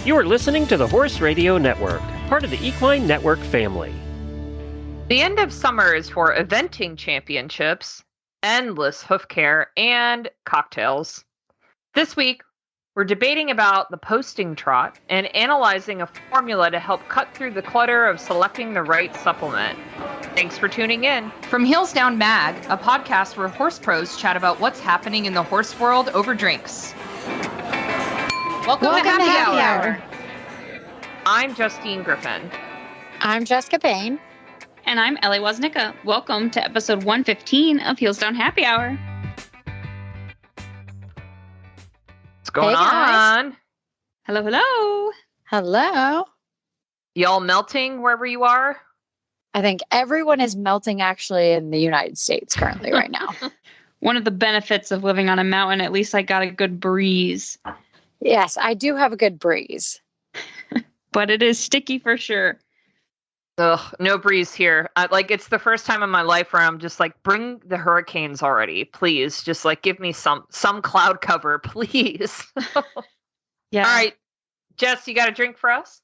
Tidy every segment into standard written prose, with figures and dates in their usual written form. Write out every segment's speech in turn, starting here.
You are listening to the Horse Radio Network, part of the Equine Network family. The end of summer is for eventing championships, endless hoof care, and cocktails. This week, we're debating about the posting trot and analyzing a formula to help cut through the clutter of selecting the right supplement. Thanks for tuning in. From Heels Down Mag, a podcast where horse pros chat about what's happening in the horse world over drinks. Welcome to Happy Hour. I'm Justine Griffin. I'm Jessica Payne. And I'm Ellie Woznicka. Welcome to episode 115 of Heels Down Happy Hour. What's going on? Hello, hello. Hello. Y'all melting wherever you are? I think everyone is melting actually in the United States currently right now. One of the benefits of living on a mountain, at least I got a good breeze. Yes, I do have a good breeze. But it is sticky for sure. Ugh, no breeze here. It's the first time in my life where I'm just like, bring the hurricanes already, please. Just like, give me some cloud cover, please. Yeah. All right, Jess, you got a drink for us?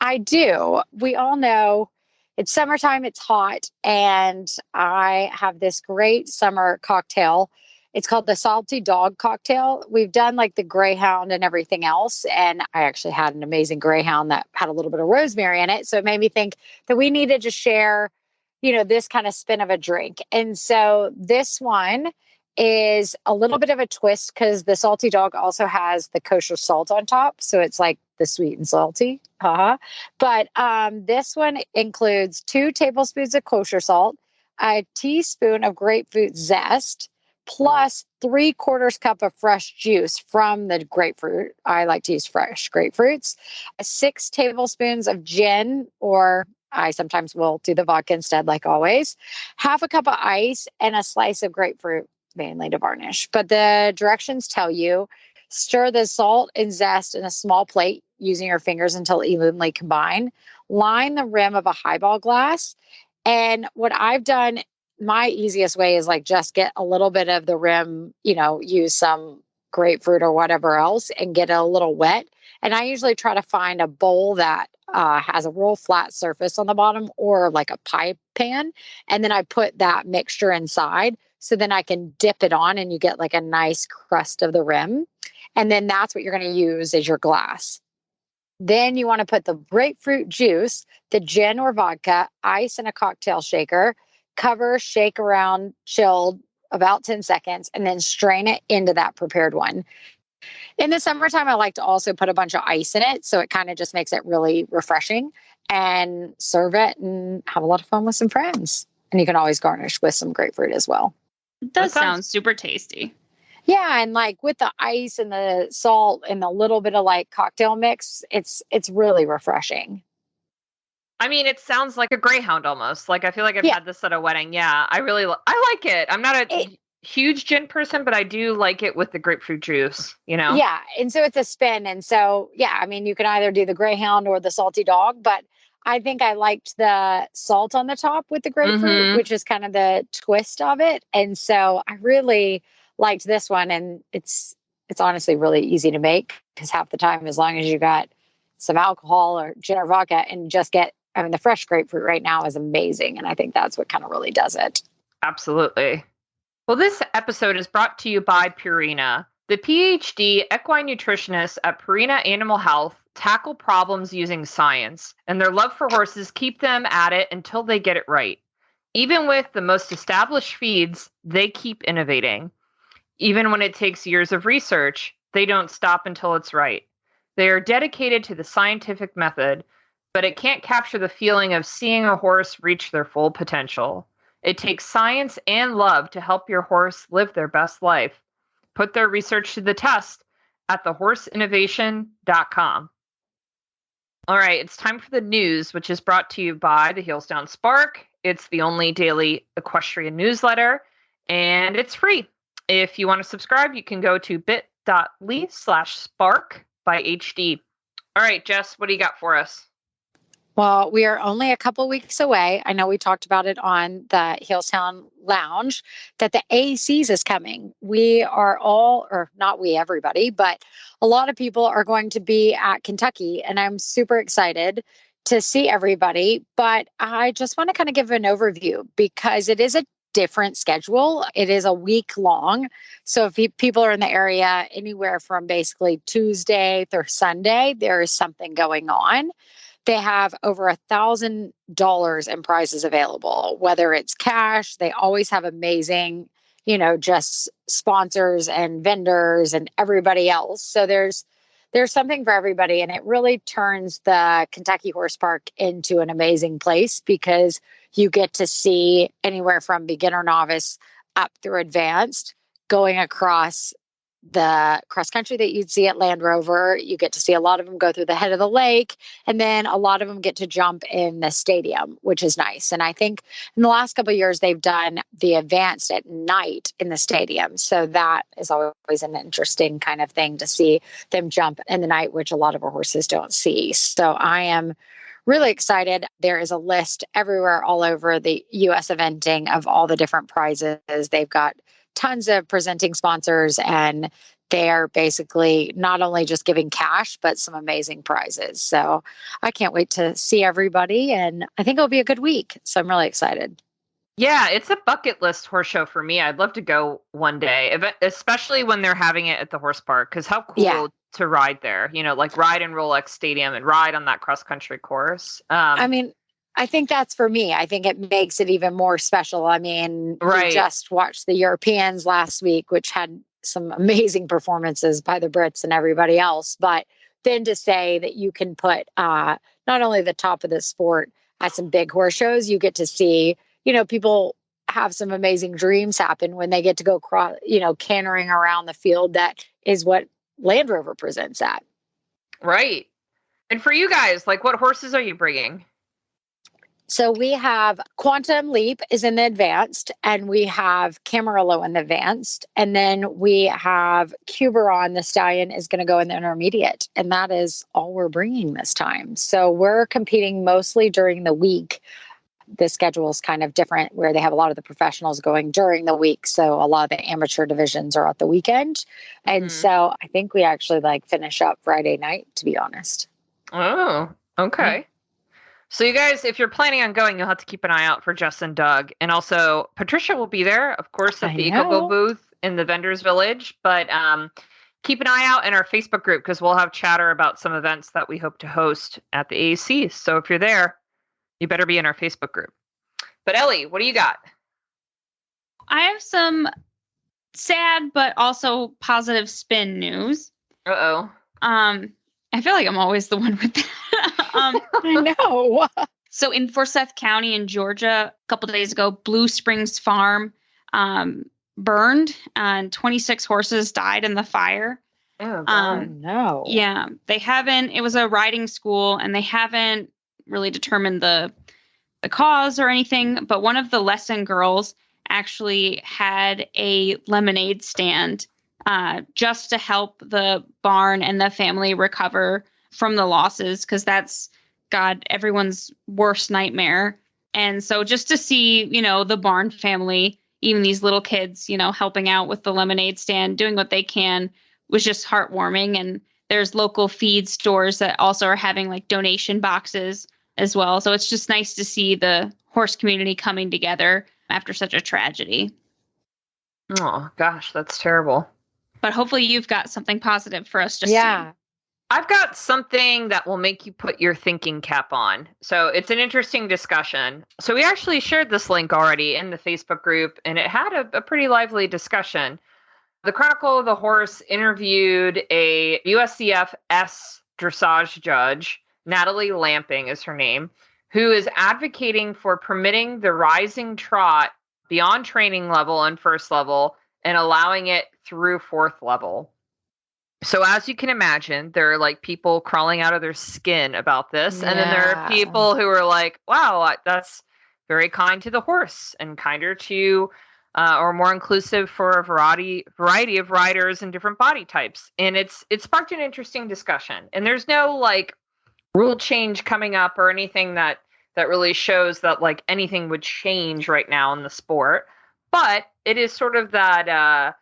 I do. We all know it's summertime, it's hot, and I have this great summer cocktail. It's called the Salty Dog Cocktail. We've done like the Greyhound and everything else. And I actually had an amazing Greyhound that had a little bit of rosemary in it. So it made me think that we needed to share, this kind of spin of a drink. And so this one is a little bit of a twist because the Salty Dog also has the kosher salt on top. So it's like the sweet and salty. But this one includes 2 tablespoons of kosher salt, a teaspoon of grapefruit zest, plus 3/4 cup of fresh juice from the grapefruit. I like to use fresh grapefruits. 6 tablespoons of gin, or I sometimes will do the vodka instead, like always. Half a cup of ice and a slice of grapefruit, mainly to varnish. But the directions tell you, stir the salt and zest in a small plate using your fingers until evenly combined. Line the rim of a highball glass. And what I've done, my easiest way is like just get a little bit of the rim, use some grapefruit or whatever else and get it a little wet. And I usually try to find a bowl that has a real flat surface on the bottom or like a pie pan. And then I put that mixture inside. So then I can dip it on and you get like a nice crust of the rim. And then that's what you're going to use as your glass. Then you want to put the grapefruit juice, the gin or vodka, ice in a cocktail shaker, cover, shake around, chilled about 10 seconds, and then strain it into that prepared one. In the summertime, I like to also put a bunch of ice in it. So it kind of just makes it really refreshing, and serve it and have a lot of fun with some friends. And you can always garnish with some grapefruit as well. It does sound super tasty. Yeah. And like with the ice and the salt and a little bit of like cocktail mix, it's really refreshing. I mean, it sounds like a Greyhound almost. Like, I feel like I've had this at a wedding. Yeah, I like it. I'm not a huge gin person, but I do like it with the grapefruit juice, Yeah, and so it's a spin. And so, yeah, I mean, you can either do the Greyhound or the Salty Dog, but I think I liked the salt on the top with the grapefruit, which is kind of the twist of it. And so I really liked this one. And it's honestly really easy to make because half the time, as long as you got some alcohol or gin or vodka and just the fresh grapefruit right now is amazing. And I think that's what kind of really does it. Absolutely. Well, this episode is brought to you by Purina. The PhD equine nutritionists at Purina Animal Health tackle problems using science, and their love for horses keep them at it until they get it right. Even with the most established feeds, they keep innovating. Even when it takes years of research, they don't stop until it's right. They are dedicated to the scientific method, but it can't capture the feeling of seeing a horse reach their full potential. It takes science and love to help your horse live their best life. Put their research to the test at thehorseinnovation.com. All right, it's time for the news, which is brought to you by the Heels Down Spark. It's the only daily equestrian newsletter, and it's free. If you want to subscribe, you can go to bit.ly/spark by HD. All right, Jess, what do you got for us? Well, we are only a couple weeks away. I know we talked about it on the Hillstown Lounge that the ACs is coming. We are all, or not we, everybody, but a lot of people are going to be at Kentucky, and I'm super excited to see everybody. But I just want to kind of give an overview because it is a different schedule. It is a week long. So if people are in the area anywhere from basically Tuesday through Sunday, there is something going on. They have over $1,000 in prizes available, whether it's cash. They always have amazing, just sponsors and vendors and everybody else. So there's something for everybody. And it really turns the Kentucky Horse Park into an amazing place because you get to see anywhere from beginner, novice up through advanced going across the cross country that you'd see at Land Rover. You get to see a lot of them go through the head of the lake, and then a lot of them get to jump in the stadium, which is nice. And I think in the last couple of years, they've done the advanced at night in the stadium. So that is always an interesting kind of thing to see them jump in the night, which a lot of our horses don't see. So I am really excited. There is a list everywhere all over the US eventing of all the different prizes. They've got tons of presenting sponsors, and they're basically not only just giving cash, but some amazing prizes. So I can't wait to see everybody, and I think it'll be a good week. So I'm really excited. Yeah, it's a bucket list horse show for me. I'd love to go one day, especially when they're having it at the horse park, because how cool to ride there, like ride in Rolex Stadium and ride on that cross country course. I think that's for me. I think it makes it even more special. Right. We just watched the Europeans last week, which had some amazing performances by the Brits and everybody else. But then to say that you can put not only the top of the sport at some big horse shows, you get to see, people have some amazing dreams happen when they get to go cantering around the field. That is what Land Rover presents at. Right. And for you guys, what horses are you bringing? So we have Quantum Leap is in the advanced, and we have Camarillo in the advanced. And then we have Cuberon, the stallion, is going to go in the intermediate. And that is all we're bringing this time. So we're competing mostly during the week. The schedule is kind of different where they have a lot of the professionals going during the week. So a lot of the amateur divisions are at the weekend. And so I think we actually finish up Friday night, to be honest. Oh, okay. Mm-hmm. So you guys, if you're planning on going, you'll have to keep an eye out for Jess and Doug. And also Patricia will be there, of course, at the EcoGo booth in the Vendors Village. But keep an eye out in our Facebook group because we'll have chatter about some events that we hope to host at the AAC. So if you're there, you better be in our Facebook group. But Ellie, what do you got? I have some sad but also positive spin news. Uh-oh. I feel like I'm always the one with that. I know. So in Forsyth County in Georgia, a couple of days ago, Blue Springs Farm burned and 26 horses died in the fire. Oh, no. Yeah, it was a riding school, and they haven't really determined the cause or anything, but one of the lesson girls actually had a lemonade stand just to help the barn and the family recover from the losses, because that's everyone's worst nightmare. And so just to see, the barn family, even these little kids, helping out with the lemonade stand, doing what they can, was just heartwarming. And there's local feed stores that also are having donation boxes as well. So it's just nice to see the horse community coming together after such a tragedy. Oh gosh, that's terrible. But hopefully you've got something positive for us to see. I've got something that will make you put your thinking cap on. So it's an interesting discussion. So we actually shared this link already in the Facebook group, and it had a pretty lively discussion. The Chronicle of the Horse interviewed a USCF S dressage judge, Natalie Lamping is her name, who is advocating for permitting the rising trot beyond training level and first level and allowing it through fourth level. So as you can imagine, there are people crawling out of their skin about this. And then there are people who are like, wow, that's very kind to the horse and kinder to or more inclusive for a variety of riders and different body types. And it sparked an interesting discussion. And there's no rule change coming up or anything that really shows that like anything would change right now in the sport. But it is sort of that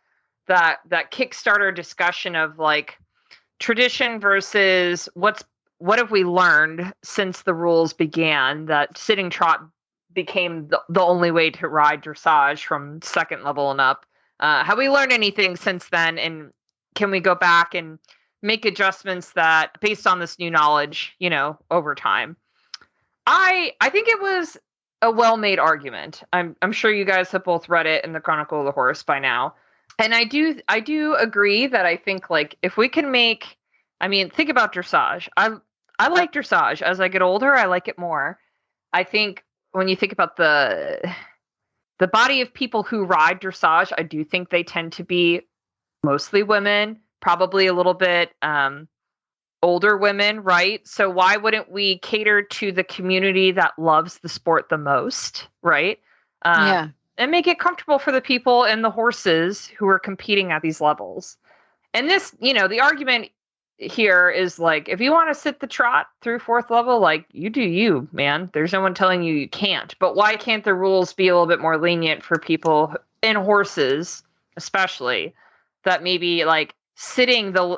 Kickstarter discussion of like tradition versus what have we learned since the rules began, that sitting trot became the only way to ride dressage from second level and up. Have we learned anything since then, and can we go back and make adjustments that based on this new knowledge, over time? I think it was a well-made argument. I'm sure you guys have both read it in the Chronicle of the Horse by now. And I do agree that I think like if we can think about dressage. I like dressage. As I get older, I like it more. I think when you think about the body of people who ride dressage, I do think they tend to be mostly women, probably a little bit older women, right? So why wouldn't we cater to the community that loves the sport the most, right? And make it comfortable for the people and the horses who are competing at these levels. And this, the argument here is like, if you want to sit the trot through fourth level, like you do you, man. There's no one telling you can't. But why can't the rules be a little bit more lenient for people and horses, especially, that maybe like sitting the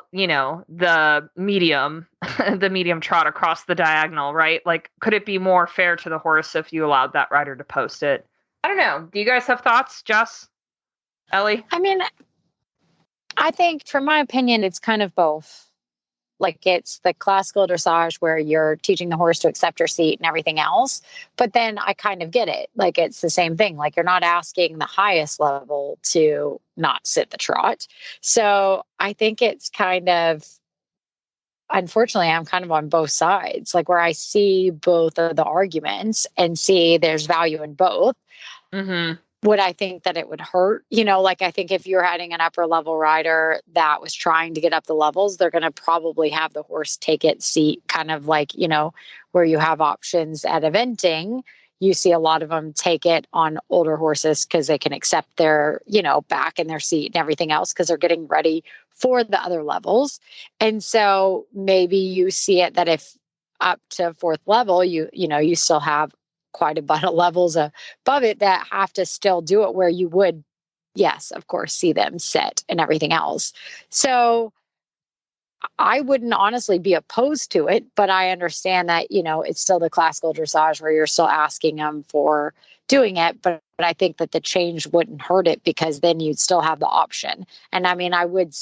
medium, the medium trot across the diagonal, right? Like, could it be more fair to the horse if you allowed that rider to post it? I don't know. Do you guys have thoughts, Jess? Ellie? I mean, I think, from my opinion, it's kind of both. Like, it's the classical dressage where you're teaching the horse to accept your seat and everything else. But then I kind of get it. Like, it's the same thing. Like, you're not asking the highest level to not sit the trot. So I think it's kind of, unfortunately, I'm kind of on both sides, like where I see both of the arguments and see there's value in both. Mm-hmm. Would I think that it would hurt? Like, I think if you're having an upper level rider that was trying to get up the levels, they're going to probably have the horse take its seat, kind of like, where you have options at eventing. You see a lot of them take it on older horses because they can accept their, back in their seat and everything else because they're getting ready for the other levels. And so maybe you see it that if up to fourth level, you still have quite a bunch of levels above it that have to still do it where you would, yes, of course, see them sit and everything else. So I wouldn't honestly be opposed to it, but I understand that, it's still the classical dressage where you're still asking them for doing it. But I think that the change wouldn't hurt it because then you'd still have the option. And I mean, I would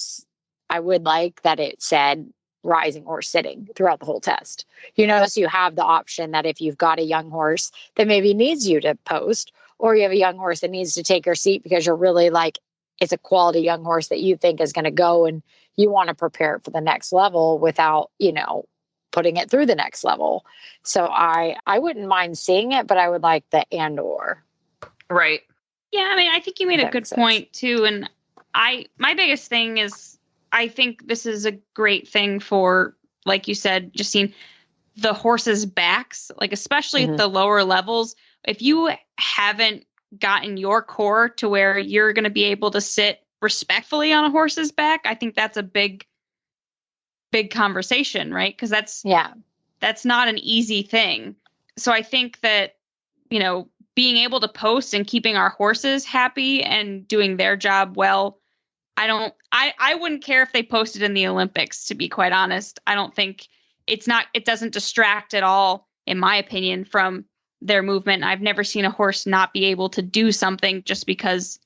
like that it said rising or sitting throughout the whole test. So you have the option that if you've got a young horse that maybe needs you to post, or you have a young horse that needs to take your seat because you're really like, it's a quality young horse that you think is going to go and you want to prepare it for the next level without, putting it through the next level. So I wouldn't mind seeing it, but I would like the and or. Right. Yeah, I mean, I think you made a good point too. And my biggest thing is, I think this is a great thing for, like you said, just seeing the horses' backs, like especially at the lower levels. If you haven't gotten your core to where you're going to be able to sit respectfully on a horse's back, I think that's a big conversation, right? Because that's not an easy thing. So I think that, being able to post and keeping our horses happy and doing their job well, I wouldn't care if they posted in the Olympics, to be quite honest. I don't think it doesn't distract at all, in my opinion, from their movement. I've never seen a horse not be able to do something just because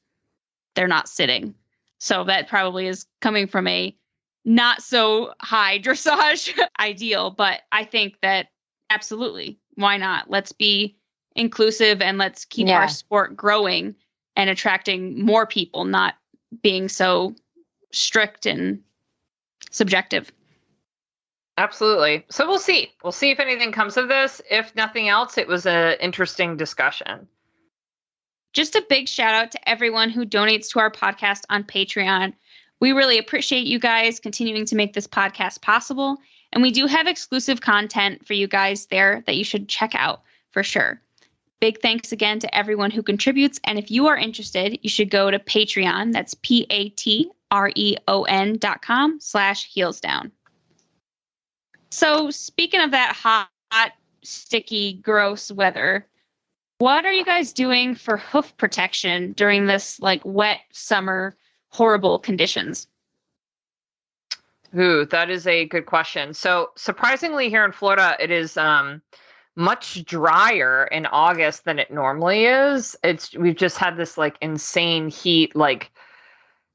they're not sitting. So that probably is coming from a not so high dressage ideal, but I think that absolutely, why not? Let's be inclusive and let's keep our sport growing and attracting more people, not being so strict and subjective. Absolutely. So we'll see. We'll see if anything comes of this. If nothing else, it was an interesting discussion. Just a big shout out to everyone who donates to our podcast on Patreon. We really appreciate you guys continuing to make this podcast possible. And we do have exclusive content for you guys there that you should check out for sure. Big thanks again to everyone who contributes. And if you are interested, you should go to Patreon. That's patreon.com/heelsdown. So speaking of that hot, sticky, gross weather, what are you guys doing for hoof protection during this like wet summer, horrible conditions? Ooh, that is a good question. So surprisingly here in Florida, it is much drier in August than it normally is. We've just had this like insane heat, like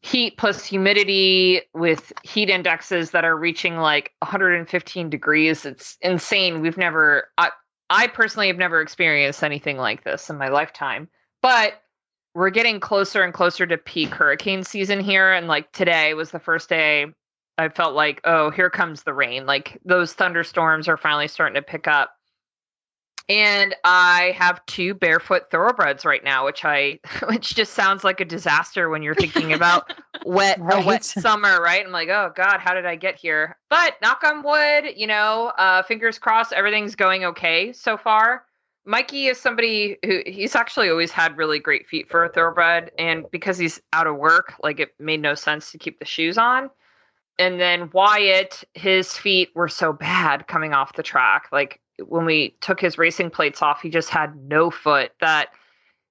heat plus humidity with heat indexes that are reaching like 115 degrees. It's insane. I personally have never experienced anything like this in my lifetime. But we're getting closer and closer to peak hurricane season here. And like today was the first day I felt like, oh, here comes the rain. Like those thunderstorms are finally starting to pick up. And I have 2 barefoot thoroughbreds right now, which just sounds like a disaster when you're thinking about a wet summer, right? I'm like, oh God, how did I get here? But knock on wood, fingers crossed, everything's going okay so far. Mikey is somebody who he's actually always had really great feet for a thoroughbred. And because he's out of work, like it made no sense to keep the shoes on. And then Wyatt, his feet were so bad coming off the track. Like when we took his racing plates off, he just had no foot, that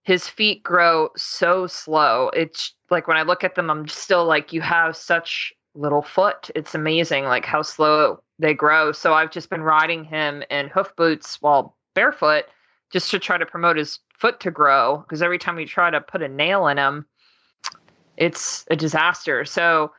his feet grow so slow. It's like when I look at them, I'm still like, you have such little foot. It's amazing like how slow they grow. So I've just been riding him in hoof boots while barefoot just to try to promote his foot to grow. Because every time we try to put a nail in him, it's a disaster. So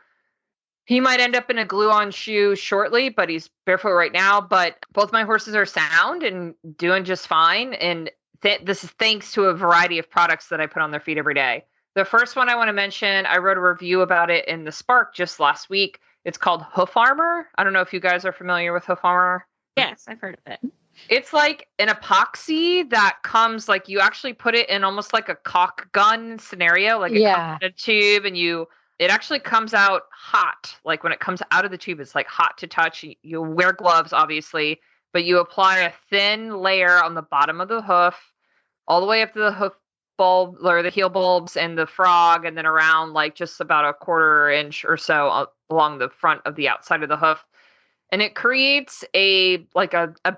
he might end up in a glue-on shoe shortly, but he's barefoot right now. But both my horses are sound and doing just fine. And this is thanks to a variety of products that I put on their feet every day. The first one I want to mention, I wrote a review about it in the Spark just last week. It's called Hoof Armor. I don't know if you guys are familiar with Hoof Armor. Yes, I've heard of it. It's like an epoxy that comes, like you actually put it in almost like a caulk gun scenario, like it comes in a tube and it actually comes out hot. Like when it comes out of the tube, it's like hot to touch. You wear gloves, obviously, but you apply a thin layer on the bottom of the hoof, all the way up to the hoof bulb or the heel bulbs and the frog, and then around like just about a 1/4 inch or so along the front of the outside of the hoof. And it creates a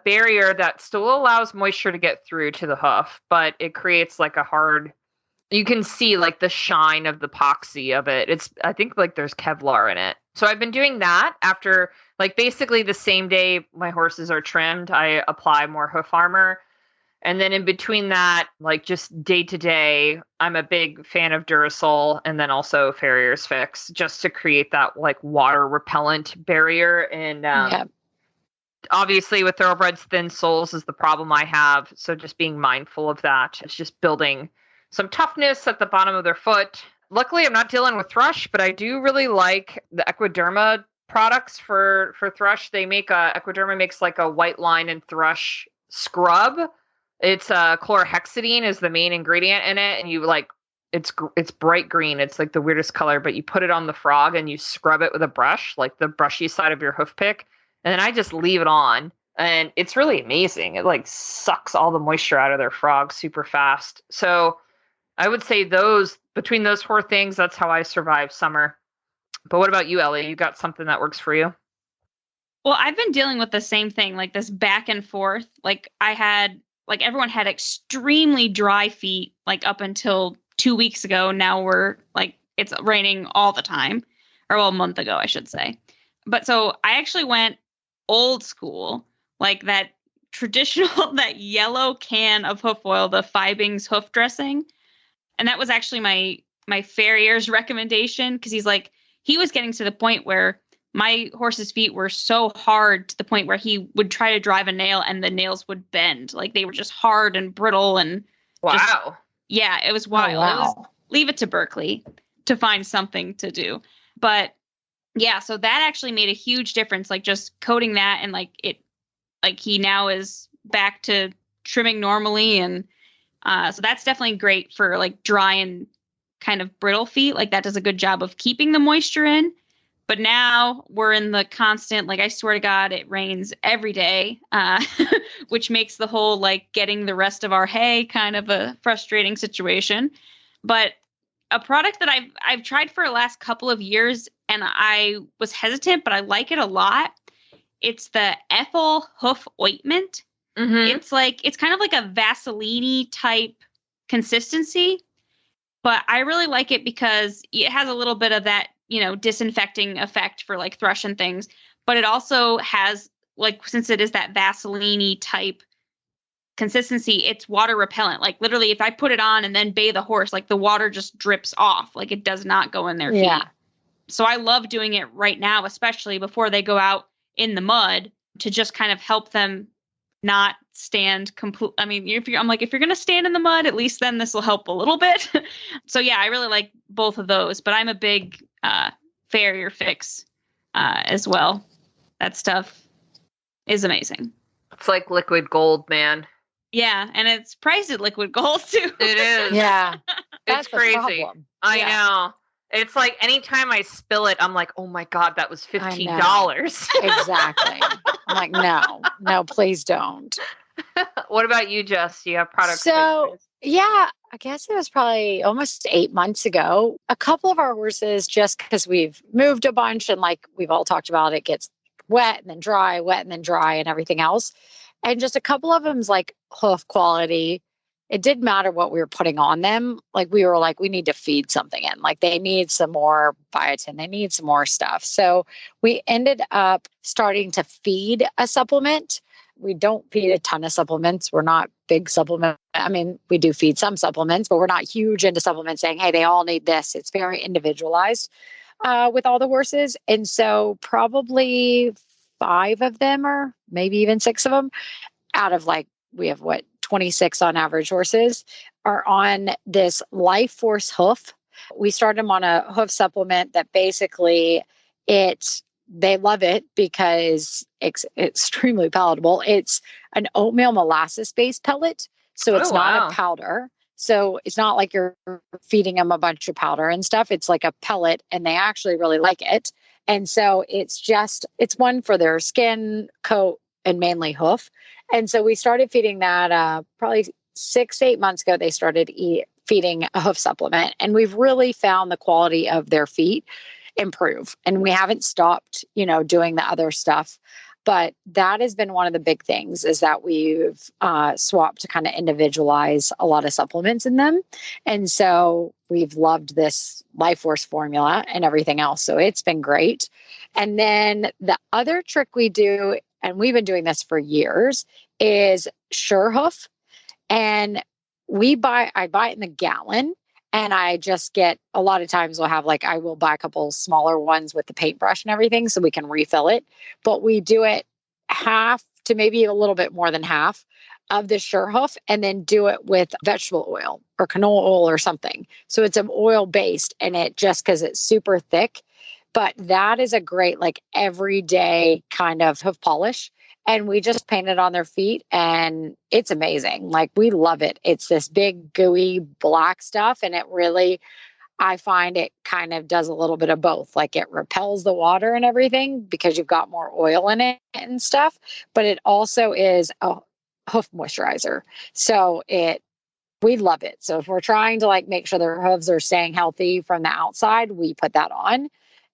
barrier that still allows moisture to get through to the hoof, but it creates like a hard, you can see like the shine of the epoxy of it. I think like there's Kevlar in it. So I've been doing that after like basically the same day my horses are trimmed, I apply more hoof armor. And then in between that, like just day to day, I'm a big fan of Durasol and then also Farrier's Fix just to create that like water repellent barrier. And obviously with thoroughbreds, thin soles is the problem I have. So just being mindful of that. It's just building some toughness at the bottom of their foot. Luckily, I'm not dealing with thrush, but I do really like the Equiderma products for thrush. Equiderma makes like a white line and thrush scrub. It's chlorhexidine is the main ingredient in it, and you like it's bright green. It's like the weirdest color, but you put it on the frog and you scrub it with a brush, like the brushy side of your hoof pick, and then I just leave it on, and it's really amazing. It like sucks all the moisture out of their frog super fast. So I would say between those 4 things, that's how I survive summer. But what about you, Ellie? You got something that works for you? Well, I've been dealing with the same thing, like this back and forth. Everyone had extremely dry feet, like up until 2 weeks ago. Now it's raining all the time, or a month ago, I should say. But so I actually went old school, like that traditional, that yellow can of hoof oil, the Fibings hoof dressing. And that was actually my farrier's recommendation, because he was getting to the point where my horse's feet were so hard to the point where he would try to drive a nail and the nails would bend. Like they were just hard and brittle and wow. It was wild. Oh, wow. It was, leave it to Berkeley to find something to do. But yeah, so that actually made a huge difference. Like just coating that and he now is back to trimming normally. And so that's definitely great for like dry and kind of brittle feet. Like that does a good job of keeping the moisture in. But now we're in the constant, like I swear to God, it rains every day, which makes the whole like getting the rest of our hay kind of a frustrating situation. But a product that I've tried for the last couple of years and I was hesitant, but I like it a lot. It's the Ethel Hoof Ointment. Mm-hmm. It's kind of like a Vaseline type consistency, but I really like it because it has a little bit of that, disinfecting effect for like thrush and things, but it also has like, since it is that Vaseline type consistency, it's water repellent. Like literally if I put it on and then bathe a horse, like the water just drips off. Like it does not go in their feet. So I love doing it right now, especially before they go out in the mud, to just kind of help them not stand complete. I mean, if you're going to stand in the mud, at least then this will help a little bit. So yeah, I really like both of those, but I'm a big Farrier Fix as well. That stuff is amazing. It's like liquid gold, man. Yeah, and it's priced at liquid gold too. It is. Yeah. It's That's the crazy. problem. I Yeah. know. It's like anytime I spill it, I'm like, oh my God, that was $15. Exactly. I'm like, no, please don't. What about you, Jess? Do you have products? So, yeah, I guess it was probably almost 8 months ago. A couple of our horses, just because we've moved a bunch and like we've all talked about, it gets wet and then dry, wet and then dry and everything else. And just a couple of them's like hoof quality. It didn't matter what we were putting on them. Like we were like, we need to feed something in. Like they need some more biotin. They need some more stuff. So we ended up starting to feed a supplement. We don't feed a ton of supplements. We're not big supplement. I mean, we do feed some supplements, but we're not huge into supplements saying, hey, they all need this. It's very individualized with all the horses. And so probably 5 of them, or maybe even 6 of them out of like, we have 26 on average horses, are on this Life Force hoof. We started them on a hoof supplement that basically they love it because it's extremely palatable. It's an oatmeal molasses based pellet. So it's not a powder. So it's not like you're feeding them a bunch of powder and stuff. It's like a pellet and they actually really like it. And so it's one for their skin, coat, and mainly hoof. And so we started feeding that probably 6-8 months ago. They started feeding a hoof supplement, and we've really found the quality of their feet improve. And we haven't stopped, doing the other stuff. But that has been one of the big things, is that we've swapped to kind of individualize a lot of supplements in them. And so we've loved this Life Force formula and everything else. So it's been great. And then the other trick we do, and we've been doing this for years, is Sure Hoof. And I buy it in the gallon, and I just get, a lot of times we'll have I will buy a couple smaller ones with the paintbrush and everything so we can refill it. But we do it half to maybe a little bit more than half of the Sure Hoof, and then do it with vegetable oil or canola oil or something. So it's an oil based, and it just, because it's super thick. But that is a great everyday kind of hoof polish. And we just paint it on their feet, and it's amazing. We love it. It's this big gooey black stuff. And it really, I find it kind of does a little bit of both. It repels the water and everything because you've got more oil in it and stuff. But it also is a hoof moisturizer. So we love it. So if we're trying to make sure their hooves are staying healthy from the outside, we put that on.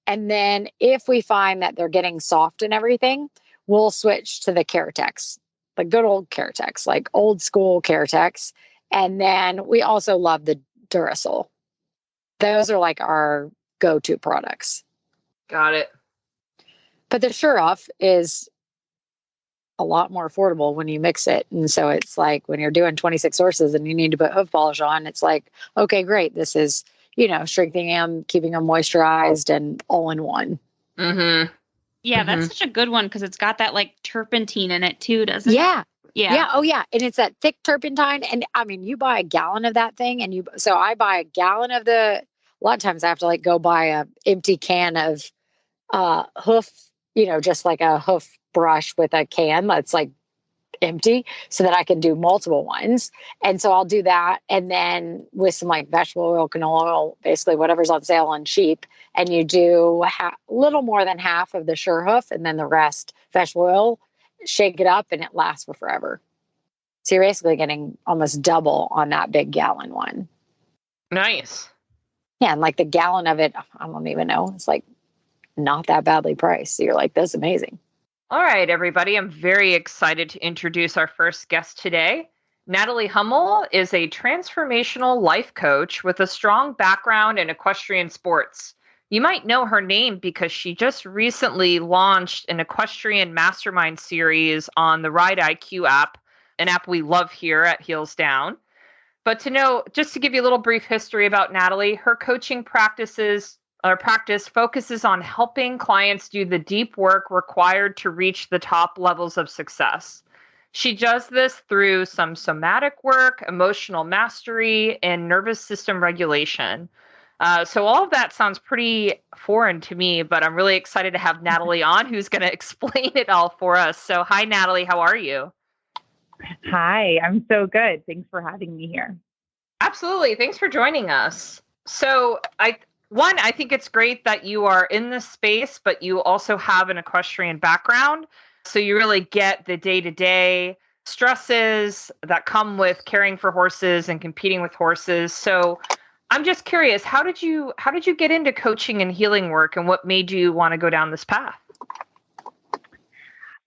And then if we find that they're getting soft and everything, we'll switch to the Caratex, good old Caratex, old school Caratex. And then we also love the Duracell. Those are our go-to products. Got it. But the Sure Hoof is a lot more affordable when you mix it. And so it's when you're doing 26 horses and you need to put hoof polish on, it's okay, great. This is, strengthening them, keeping them moisturized, and all in one. Mm-hmm. Yeah, that's such a good one because it's got that turpentine in it too, doesn't it? Yeah. Yeah. Oh, yeah. And it's that thick turpentine. And I mean, you buy a gallon of that thing, so I buy a gallon of a lot of times I have to go buy a empty can of hoof, just a hoof brush with a can that's empty so that I can do multiple ones. And so I'll do that. And then with some vegetable oil, canola oil, basically whatever's on sale and cheap. And you do little more than half of the Sure Hoof, and then the rest vegetable oil, shake it up, and it lasts for forever. So you're basically getting almost double on that big gallon one. Nice. Yeah. And the gallon of it, I don't even know. It's not that badly priced. So you're that's amazing. All right, everybody. I'm very excited to introduce our first guest today. Natalie Hummel is a transformational life coach with a strong background in equestrian sports. You might know her name because she just recently launched an equestrian mastermind series on the R.I.D.E app, an app we love here at Heels Down. But just to give you a little brief history about Natalie, her coaching practice focuses on helping clients do the deep work required to reach the top levels of success. She does this through some somatic work, emotional mastery, and nervous system regulation. So all of that sounds pretty foreign to me, but I'm really excited to have Natalie on, who's going to explain it all for us. So hi, Natalie. How are you? Hi, I'm so good. Thanks for having me here. Absolutely. Thanks for joining us. So I think it's great that you are in this space, but you also have an equestrian background. So you really get the day-to-day stresses that come with caring for horses and competing with horses. So I'm just curious, how did you get into coaching and healing work, and what made you want to go down this path?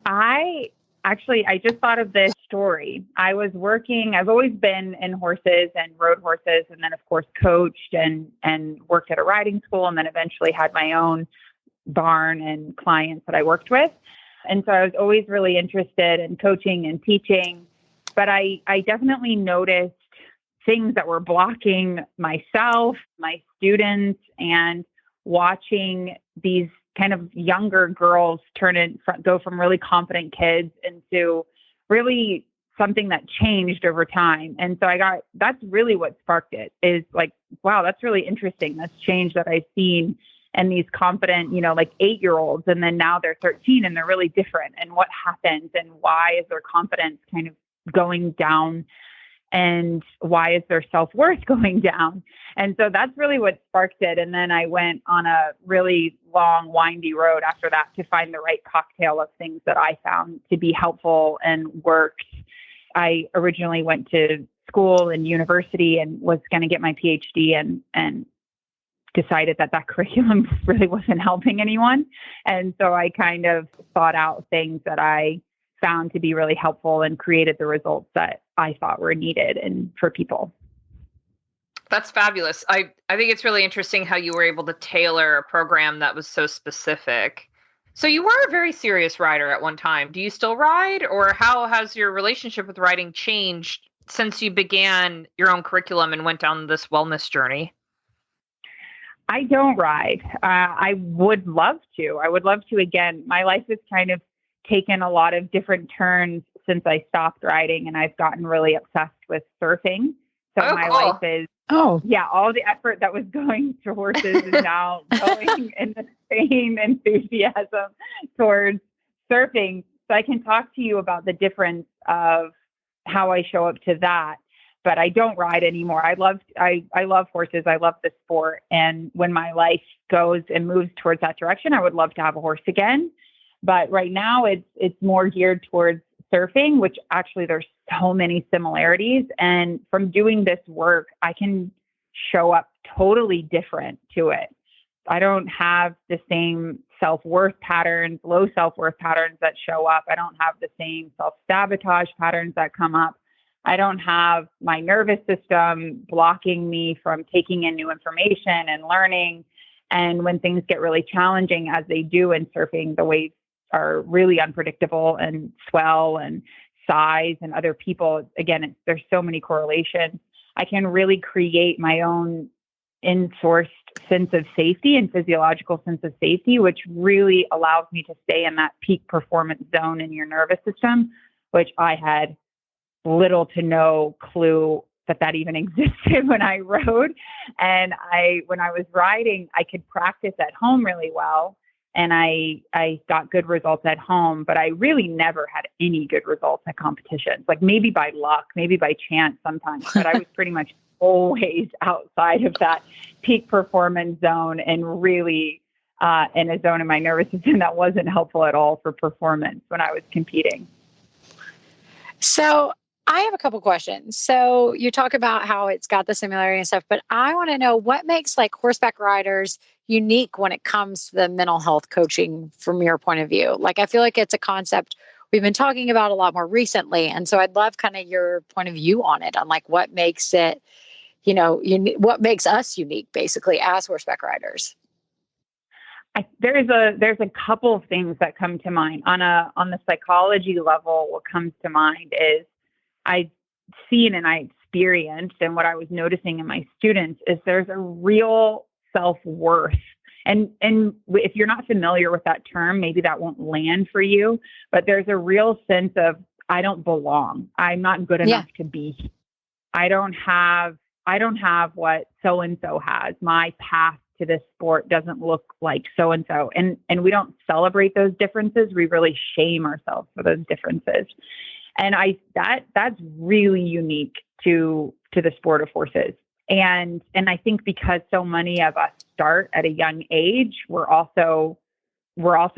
I just thought of this story. I've always been in horses and rode horses, and then of course coached and worked at a riding school, and then eventually had my own barn and clients that I worked with. And so I was always really interested in coaching and teaching, but I definitely noticed things that were blocking myself, my students, and watching these kind of younger girls go from really confident kids into really something that changed over time. And so that's really what sparked it, is like, wow, that's really interesting. That's change that I've seen. And these confident, like 8-year-olds, and then now they're 13 and they're really different. And what happens, and why is their confidence kind of going down? And why is their self-worth going down? And so that's really what sparked it. And then I went on a really long, windy road after that to find the right cocktail of things that I found to be helpful and worked. I originally went to school and university and was going to get my PhD, and decided that curriculum really wasn't helping anyone. And so I kind of thought out things that I found to be really helpful and created the results that I thought were needed and for people. That's fabulous. I think it's really interesting how you were able to tailor a program that was so specific. So you were a very serious rider at one time. Do you still ride, or how has your relationship with riding changed since you began your own curriculum and went down this wellness journey? I don't ride. I would love to. I would love to again. My life has kind of taken a lot of different turns since I stopped riding, and I've gotten really obsessed with surfing. So my cool. life is, all the effort that was going to horses is now going in the same enthusiasm towards surfing. So I can talk to you about the difference of how I show up to that. But I don't ride anymore. I love horses. I love the sport. And when my life goes and moves towards that direction, I would love to have a horse again. But right now it's more geared towards surfing, which actually there's so many similarities. And from doing this work, I can show up totally different to it. I don't have the same self-worth patterns, low self-worth patterns that show up. I don't have the same self-sabotage patterns that come up. I don't have my nervous system blocking me from taking in new information and learning. And when things get really challenging, as they do in surfing, the waves are really unpredictable and swell and size and other people. Again, there's so many correlations. I can really create my own in-sourced sense of safety and physiological sense of safety, which really allows me to stay in that peak performance zone in your nervous system, which I had little to no clue that even existed when I rode. And when I was riding, I could practice at home really well. And I got good results at home, but I really never had any good results at competitions, like maybe by luck, maybe by chance sometimes, but I was pretty much always outside of that peak performance zone and really in a zone in my nervous system that wasn't helpful at all for performance when I was competing. So I have a couple questions. So you talk about how it's got the similarity and stuff, but I want to know what makes like horseback riders unique when it comes to the mental health coaching from your point of view? Like, I feel like it's a concept we've been talking about a lot more recently. And so I'd love kind of your point of view on it, on like what makes it, what makes us unique basically as horseback riders. There's a couple of things that come to mind on the psychology level. What comes to mind is I seen and I experienced, and what I was noticing in my students is there's a real self-worth. And if you're not familiar with that term, maybe that won't land for you, but there's a real sense of, I don't belong. I'm not good enough to be here. I don't have what so-and-so has. My path to this sport doesn't look like so-and-so. And we don't celebrate those differences. We really shame ourselves for those differences. And that's really unique to the sport of horses. And I think because so many of us start at a young age, we're also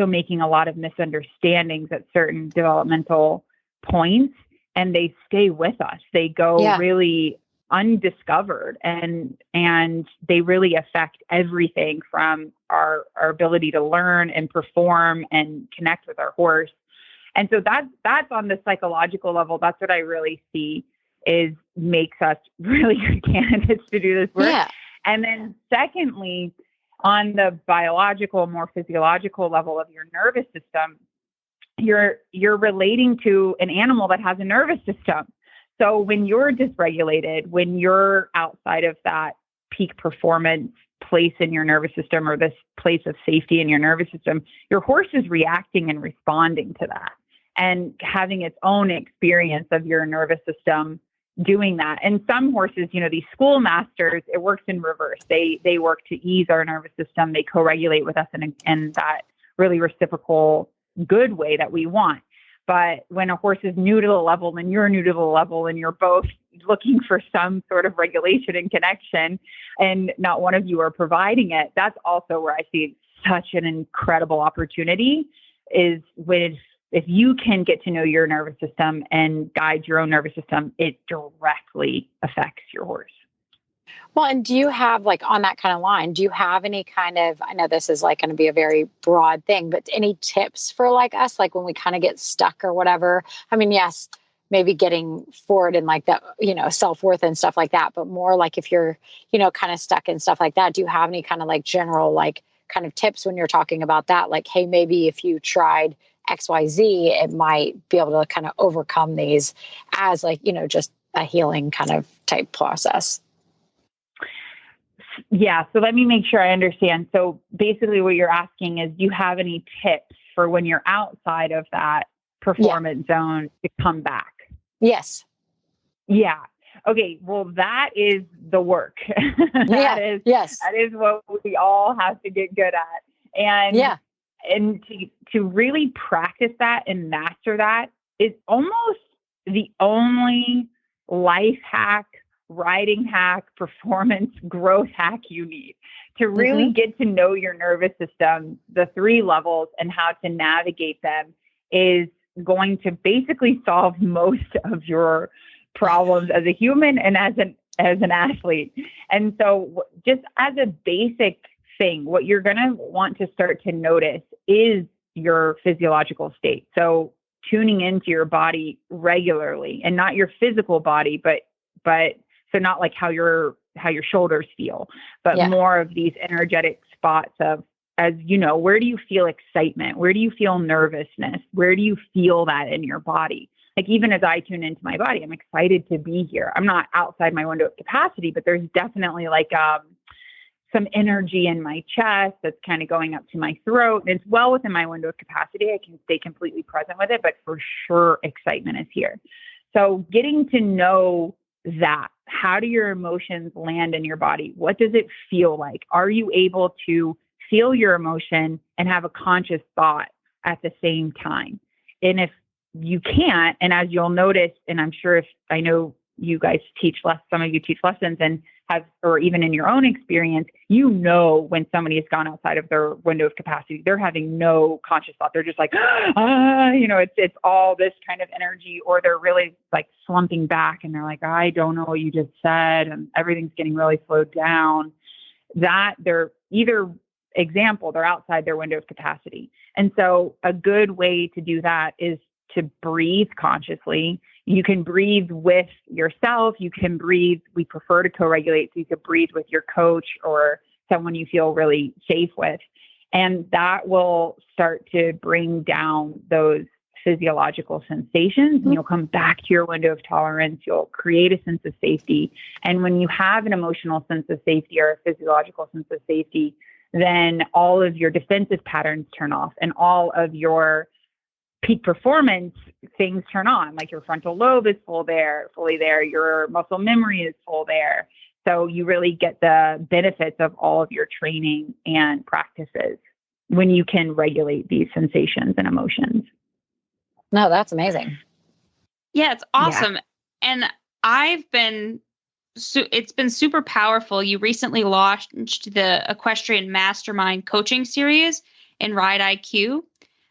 making a lot of misunderstandings at certain developmental points, and they stay with us. They go really undiscovered, and they really affect everything from our ability to learn and perform and connect with our horse. And so that's on the psychological level. That's what I really see is makes us really good candidates to do this work. Yeah. And then secondly, on the biological, more physiological level of your nervous system, you're relating to an animal that has a nervous system. So when you're dysregulated, when you're outside of that peak performance place in your nervous system, or this place of safety in your nervous system, your horse is reacting and responding to that and having its own experience of your nervous system doing that. And some horses, these school masters, it works in reverse. They work to ease our nervous system. They co-regulate with us in that really reciprocal good way that we want. But when a horse is new to the level and you're new to the level and you're both looking for some sort of regulation and connection and not one of you are providing it, that's also where I see such an incredible opportunity is if you can get to know your nervous system and guide your own nervous system, it directly affects your horse. Well, and do you have, like, on that kind of line, do you have any kind of, I know this is like going to be a very broad thing, but any tips for like us, like when we kind of get stuck or whatever? I mean, yes, maybe getting forward in like that, self-worth and stuff like that, but more like if you're, kind of stuck and stuff like that, do you have any kind of like general, like kind of tips when you're talking about that? Like, hey, maybe if you tried XYZ, it might be able to kind of overcome these as like, just a healing kind of type process. Yeah. So let me make sure I understand. So basically what you're asking is, do you have any tips for when you're outside of that performance zone to come back? Yes. Yeah. Okay. Well, that is the work. That is what we all have to get good at. And to really practice that and master that is almost the only life hack, riding hack, performance growth hack you need to really get to know your nervous system, the 3 levels, and how to navigate them is going to basically solve most of your problems as a human and as an athlete. And so just as a basic thing, what you're going to want to start to notice is your physiological state. So tuning into your body regularly, and not your physical body, but so not like how your shoulders feel, but more of these energetic spots of, as you know, where do you feel excitement? Where do you feel nervousness? Where do you feel that in your body? Like, even as I tune into my body, I'm excited to be here. I'm not outside my window of capacity, but there's definitely like some energy in my chest that's kind of going up to my throat. And it's well within my window of capacity. I can stay completely present with it, but for sure, excitement is here. So getting to know that, how do your emotions land in your body? What does it feel like? Are you able to feel your emotion and have a conscious thought at the same time? And if you can't, and as you'll notice, and I'm sure I know you guys some of you teach lessons and have, or even in your own experience, when somebody has gone outside of their window of capacity, they're having no conscious thought. They're just like, it's all this kind of energy, or they're really like slumping back and they're like, I don't know what you just said. And everything's getting really slowed down. That they're either example, they're outside their window of capacity. And so a good way to do that is to breathe consciously. You can breathe with yourself. You can breathe. We prefer to co-regulate, so you could breathe with your coach or someone you feel really safe with. And that will start to bring down those physiological sensations, and you'll come back to your window of tolerance. You'll create a sense of safety. And when you have an emotional sense of safety or a physiological sense of safety, then all of your defensive patterns turn off and all of your peak performance things turn on, like your frontal lobe is fully there, your muscle memory is full there. So you really get the benefits of all of your training and practices when you can regulate these sensations and emotions. No, that's amazing. Yeah, it's awesome. Yeah. And it's been super powerful. You recently launched the Equestrian Mastermind coaching series in R.I.D.E.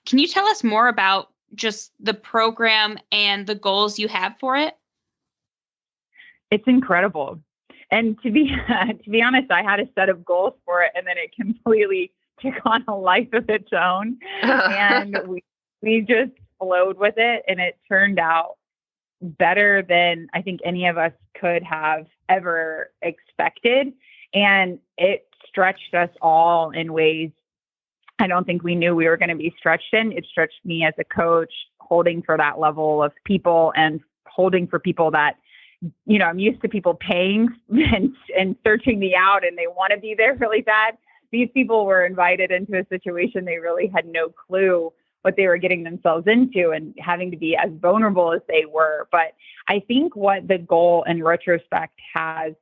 Can you tell us more about just the program and the goals you have for it? It's incredible. And to be honest, I had a set of goals for it, and then it completely took on a life of its own. And we just flowed with it, and it turned out better than I think any of us could have ever expected. And it stretched us all in ways I don't think we knew we were going to be stretched in. It stretched me as a coach, holding for that level of people and holding for people that, you know, I'm used to people paying and searching me out, and they want to be there really bad. These people were invited into a situation they really had no clue what they were getting themselves into, and having to be as vulnerable as they were. But I think what the goal in retrospect has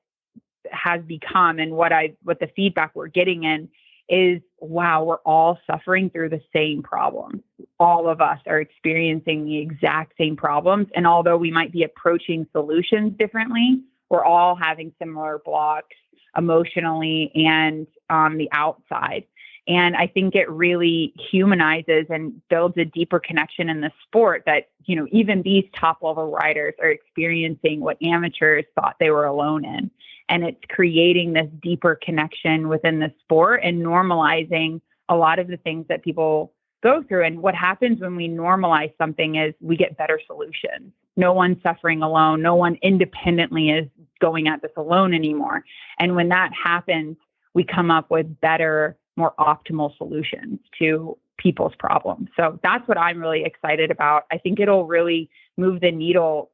become, and what the feedback we're getting in is, wow, we're all suffering through the same problems. All of us are experiencing the exact same problems. And although we might be approaching solutions differently, we're all having similar blocks emotionally and on the outside. And I think it really humanizes and builds a deeper connection in the sport that, you know, even these top level riders are experiencing what amateurs thought they were alone in. And it's creating this deeper connection within the sport and normalizing a lot of the things that people go through. And what happens when we normalize something is we get better solutions. No one's suffering alone. No one independently is going at this alone anymore. And when that happens, we come up with better, more optimal solutions to people's problems. So that's what I'm really excited about. I think it'll really move the needle,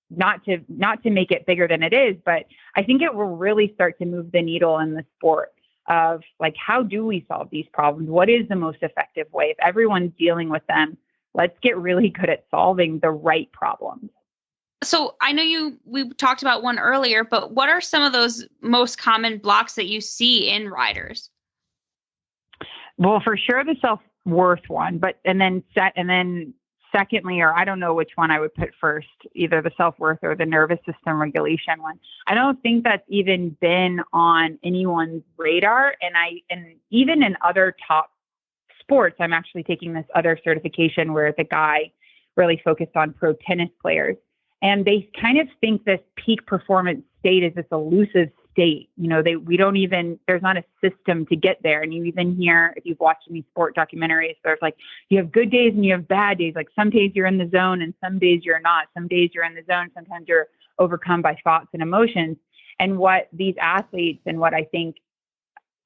not to make it bigger than it is, but I think it will really start to move the needle in the sport of, like, how do we solve these problems? What is the most effective way? If everyone's dealing with them, let's get really good at solving the right problems. So I know we talked about one earlier, but what are some of those most common blocks that you see in riders? Well, for sure the self-worth one, and then secondly, or I don't know which one I would put first, either the self-worth or the nervous system regulation one. I don't think that's even been on anyone's radar. And even in other top sports, I'm actually taking this other certification where the guy really focused on pro tennis players. And they kind of think this peak performance state is this elusive state. You know, there's not a system to get there. And you even hear, if you've watched any sport documentaries, there's like, you have good days and you have bad days. Like some days you're in the zone and some days you're not. Some days you're in the zone. Sometimes you're overcome by thoughts and emotions. And what these athletes, and what I think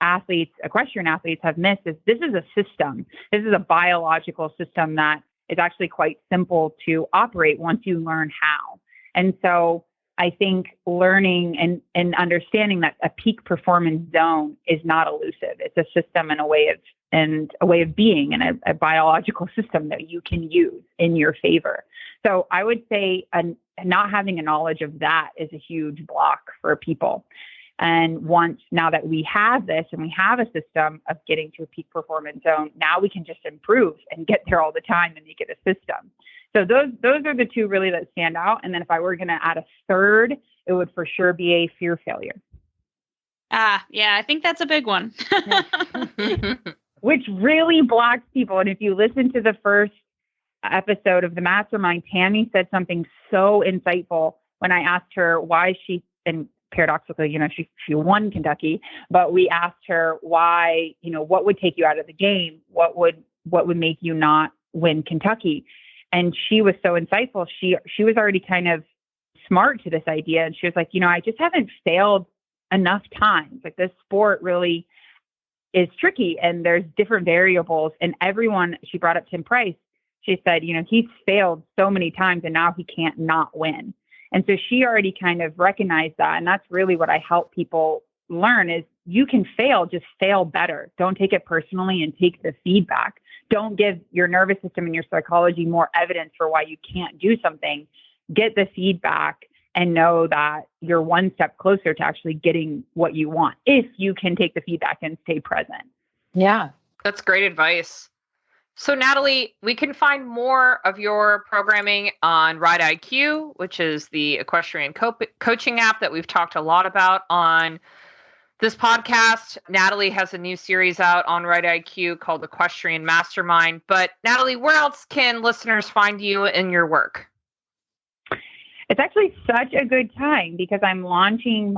equestrian athletes have missed, is this is a system. This is a biological system that is actually quite simple to operate once you learn how. And so I think learning and understanding that a peak performance zone is not elusive. It's a system and a way of being, and a biological system that you can use in your favor. So I would say not having a knowledge of that is a huge block for people. And now that we have this and we have a system of getting to a peak performance zone, now we can just improve and get there all the time and make it a system. So those are the two really that stand out. And then if I were going to add a third, it would for sure be a fear failure. Yeah, I think that's a big one. Which really blocks people. And if you listen to the first episode of the Mastermind, Tammy said something so insightful when I asked her why she, and paradoxically, she won Kentucky, but we asked her why, what would take you out of the game? What would make you not win Kentucky? And she was so insightful. She was already kind of smart to this idea. And she was like, I just haven't failed enough times. Like, this sport really is tricky and there's different variables. And she brought up Tim Price. She said, he's failed so many times and now he can't not win. And so she already kind of recognized that. And that's really what I help people learn is you can fail, just fail better. Don't take it personally and take the feedback. Don't give your nervous system and your psychology more evidence for why you can't do something. Get the feedback and know that you're one step closer to actually getting what you want if you can take the feedback and stay present. Yeah. That's great advice. So Natalie, we can find more of your programming on R.I.D.E, which is the equestrian coaching app that we've talked a lot about on this podcast. Natalie has a new series out on R.I.D.E called Equestrian Mastermind. But Natalie, where else can listeners find you in your work? It's actually such a good time because I'm launching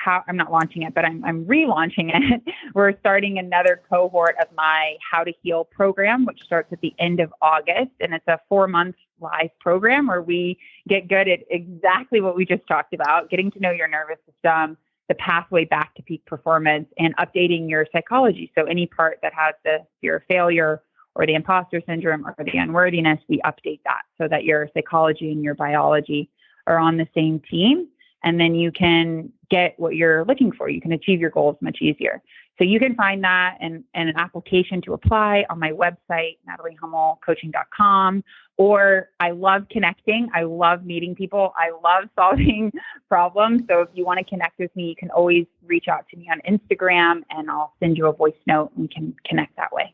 I'm not launching it, but I'm relaunching it. We're starting another cohort of my How to Heal program, which starts at the end of August. And it's a 4-month live program where we get good at exactly what we just talked about, getting to know your nervous system, the pathway back to peak performance, and updating your psychology. So any part that has the fear of failure or the imposter syndrome or the unworthiness, we update that so that your psychology and your biology are on the same team. And then you can get what you're looking for. You can achieve your goals much easier. So you can find that and an application to apply on my website, nataliehummelcoaching.com. Or I love connecting. I love meeting people. I love solving problems. So if you want to connect with me, you can always reach out to me on Instagram and I'll send you a voice note and we can connect that way.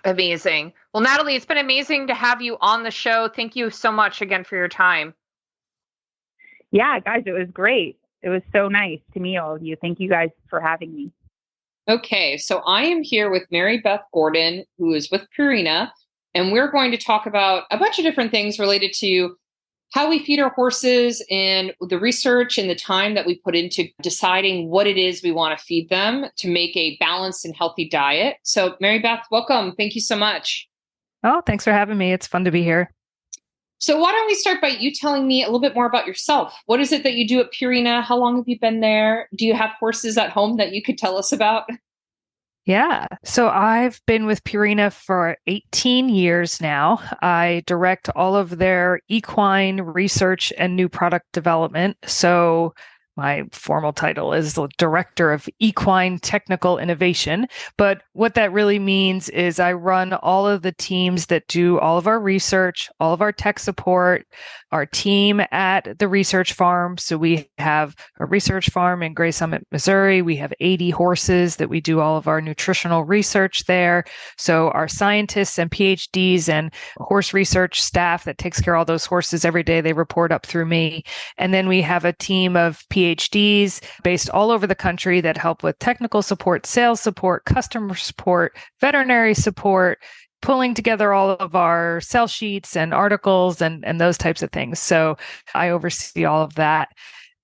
Amazing. Well, Natalie, it's been amazing to have you on the show. Thank you so much again for your time. Yeah, guys, it was great. It was so nice to meet all of you. Thank you guys for having me. Okay, so I am here with Mary Beth Gordon, who is with Purina, and we're going to talk about a bunch of different things related to how we feed our horses and the research and the time that we put into deciding what it is we want to feed them to make a balanced and healthy diet. So Mary Beth, welcome. Thank you so much. Oh, thanks for having me. It's fun to be here. So why don't we start by you telling me a little bit more about yourself? What is it that you do at Purina? How long have you been there? Do you have horses at home that you could tell us about? Yeah. So I've been with Purina for 18 years now. I direct all of their equine research and new product development. So my formal title is the Director of Equine Technical Innovation. But what that really means is I run all of the teams that do all of our research, all of our tech support, our team at the research farm. So we have a research farm in Gray Summit, Missouri. We have 80 horses that we do all of our nutritional research there. So our scientists and PhDs and horse research staff that takes care of all those horses every day, they report up through me. And then we have a team of PhDs based all over the country that help with technical support, sales support, customer support, veterinary support, pulling together all of our sell sheets and articles and those types of things. So I oversee all of that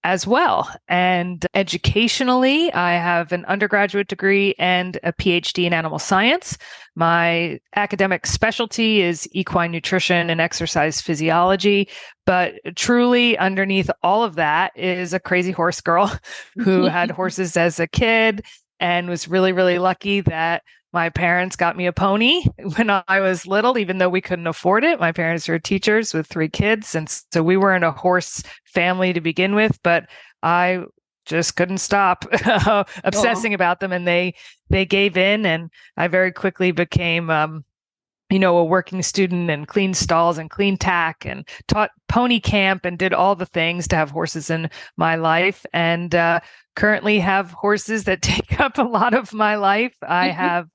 as well. And educationally, I have an undergraduate degree and a PhD in animal science. My academic specialty is equine nutrition and exercise physiology. But truly underneath all of that is a crazy horse girl who had horses as a kid and was really, really lucky that my parents got me a pony when I was little, even though we couldn't afford it. My parents were teachers with 3 kids. And so we weren't a horse family to begin with, but I just couldn't stop obsessing about them. And they gave in. And I very quickly became, a working student and cleaned stalls and cleaned tack and taught pony camp and did all the things to have horses in my life. And currently have horses that take up a lot of my life. I have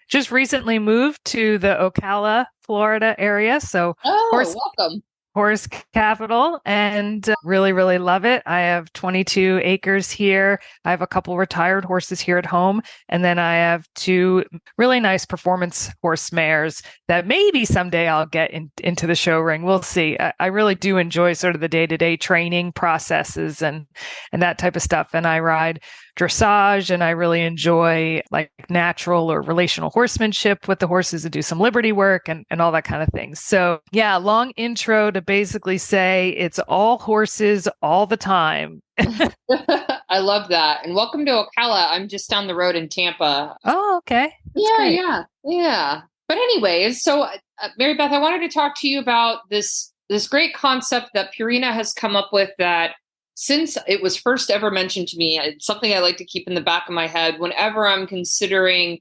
just recently moved to the Ocala, Florida area. So welcome. horse capital and really, really love it. I have 22 acres here. I have a couple retired horses here at home. And then I have 2 really nice performance horse mares that maybe someday I'll get into the show ring. We'll see. I really do enjoy sort of the day-to-day training processes and that type of stuff. And I ride dressage, and I really enjoy like natural or relational horsemanship with the horses and do some liberty work and all that kind of thing. So yeah, long intro to basically say it's all horses all the time. I love that. And welcome to Ocala. I'm just down the road in Tampa. Oh, okay. That's great. Yeah. But anyways, so Mary Beth, I wanted to talk to you about this great concept that Purina has come up with that since it was first ever mentioned to me, it's something I like to keep in the back of my head whenever I'm considering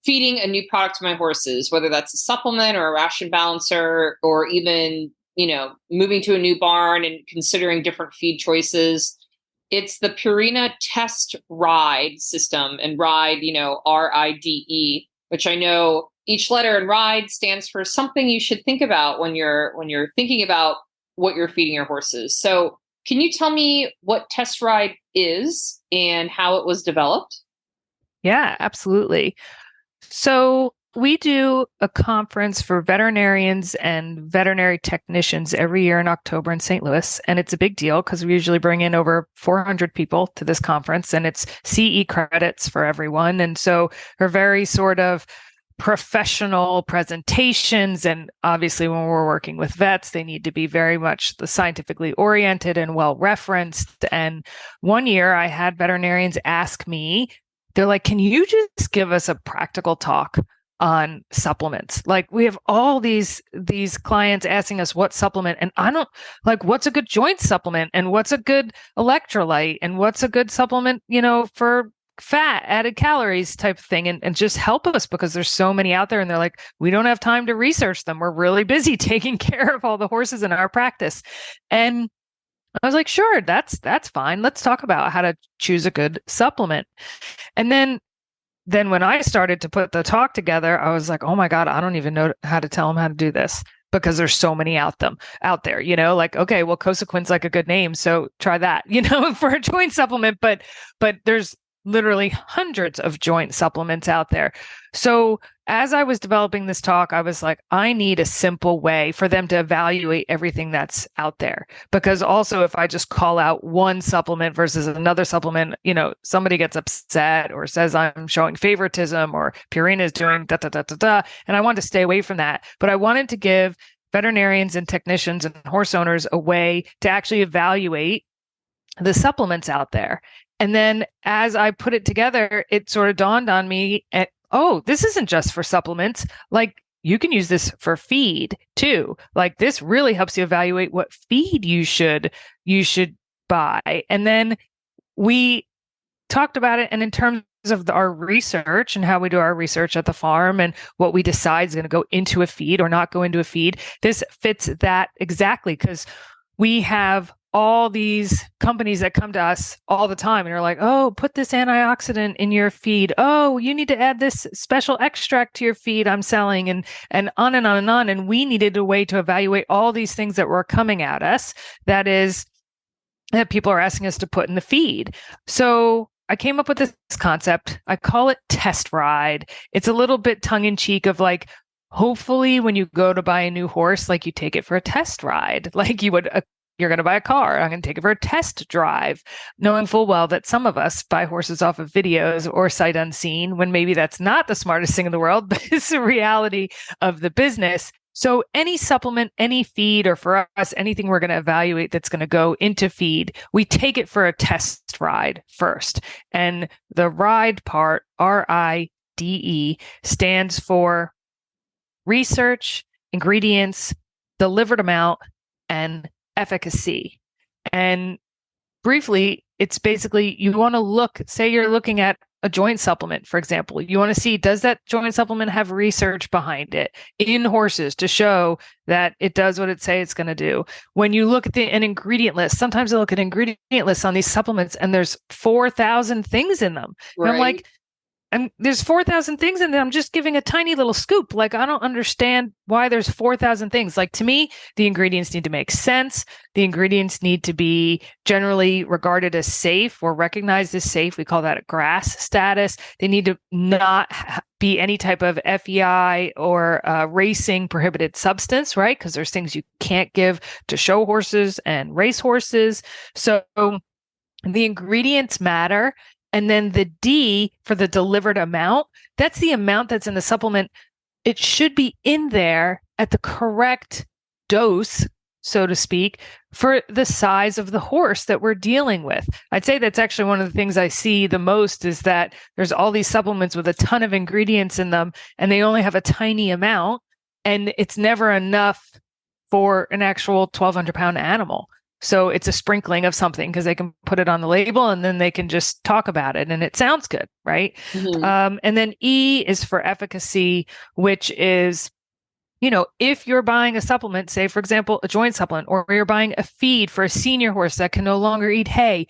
feeding a new product to my horses, whether that's a supplement or a ration balancer, or even, moving to a new barn and considering different feed choices. It's the Purina Test R.I.D.E system, and R.I.D.E, R-I.D.E, which I know each letter in R.I.D.E stands for something you should think about when you're thinking about what you're feeding your horses. So can you tell me what Test R.I.D.E is and how it was developed? Yeah, absolutely. So we do a conference for veterinarians and veterinary technicians every year in October in St. Louis. And it's a big deal because we usually bring in over 400 people to this conference, and it's CE credits for everyone. And so they're very sort of professional presentations. And obviously, when we're working with vets, they need to be very much the scientifically oriented and well referenced. And one year I had veterinarians ask me, they're like, can you just give us a practical talk on supplements? Like, we have all these clients asking us what supplement, and I don't like what's a good joint supplement and what's a good electrolyte and what's a good supplement, for fat, added calories type of thing, and just help us because there's so many out there. And they're like, we don't have time to research them. We're really busy taking care of all the horses in our practice. And I was like, sure, that's fine. Let's talk about how to choose a good supplement. And then when I started to put the talk together, I was like, oh my God, I don't even know how to tell them how to do this because there's so many out there, like, okay, well, Cosequin's like a good name. So try that, for a joint supplement, but there's literally hundreds of joint supplements out there. So as I was developing this talk, I was like, I need a simple way for them to evaluate everything that's out there. Because also, if I just call out one supplement versus another supplement, somebody gets upset or says I'm showing favoritism or Purina is doing da, da, da, da, da. And I wanted to stay away from that. But I wanted to give veterinarians and technicians and horse owners a way to actually evaluate the supplements out there. And then as I put it together, it sort of dawned on me, this isn't just for supplements. Like, you can use this for feed too. Like, this really helps you evaluate what feed you should buy. And then we talked about it, and in terms of our research and how we do our research at the farm and what we decide is going to go into a feed or not go into a feed, this fits that exactly, because we have all these companies that come to us all the time and are like, oh, put this antioxidant in your feed. Oh, you need to add this special extract to your feed I'm selling, and on and on and on. And we needed a way to evaluate all these things that were coming at us that people are asking us to put in the feed. So I came up with this concept. I call it Test R.I.D.E. It's a little bit tongue in cheek of like, hopefully when you go to buy a new horse, like, you take it for a test ride, like you would you're going to buy a car. I'm going to take it for a test drive, knowing full well that some of us buy horses off of videos or sight unseen, when maybe that's not the smartest thing in the world, but it's the reality of the business. So any supplement, any feed, or for us, anything we're going to evaluate that's going to go into feed, we take it for a test ride first. And the R.I.D.E part, R-I.D.E, stands for research, ingredients, delivered amount, and efficacy. And briefly, it's basically, you want to look, say you're looking at a joint supplement, for example. You want to see, does that joint supplement have research behind it in horses to show that it does what it say it's going to do? When you look at an ingredient list, sometimes I look at ingredient lists on these supplements and there's 4,000 things in them. Right. And I'm like, and there's 4,000 things in there. I'm just giving a tiny little scoop. Like, I don't understand why there's 4,000 things. Like, to me, the ingredients need to make sense. The ingredients need to be generally regarded as safe or recognized as safe. We call that a GRAS status. They need to not be any type of FEI or racing prohibited substance, right? Because there's things you can't give to show horses and race horses. So the ingredients matter. And then the D for the delivered amount, that's the amount that's in the supplement. It should be in there at the correct dose, so to speak, for the size of the horse that we're dealing with. I'd say that's actually one of the things I see the most is that there's all these supplements with a ton of ingredients in them, and they only have a tiny amount, and it's never enough for an actual 1,200-pound animal. So it's a sprinkling of something because they can put it on the label and then they can just talk about it and it sounds good, right? Mm-hmm. And then E is for efficacy, which is, if you're buying a supplement, say, for example, a joint supplement, or you're buying a feed for a senior horse that can no longer eat hay,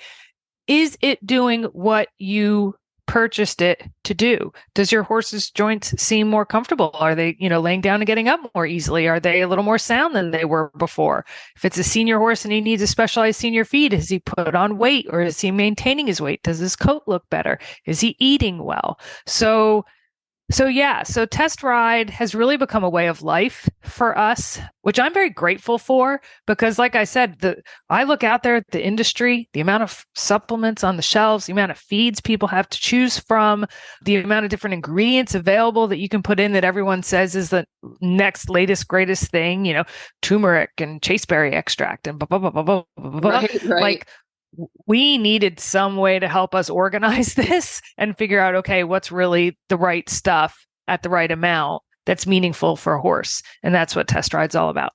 is it doing what you purchased it to do? Does your horse's joints seem more comfortable? Are they, laying down and getting up more easily? Are they a little more sound than they were before? If it's a senior horse and he needs a specialized senior feed, has he put on weight or is he maintaining his weight? Does his coat look better? Is he eating well? So Test Ride has really become a way of life for us, which I'm very grateful for because, like I said, I look out there at the industry, the amount of supplements on the shelves, the amount of feeds people have to choose from, the amount of different ingredients available that you can put in that everyone says is the next latest, greatest thing, turmeric and chaseberry extract and blah, blah, blah, blah, blah, blah. Right. Like, we needed some way to help us organize this and figure out, okay, what's really the right stuff at the right amount that's meaningful for a horse. And that's what Test Ride's all about.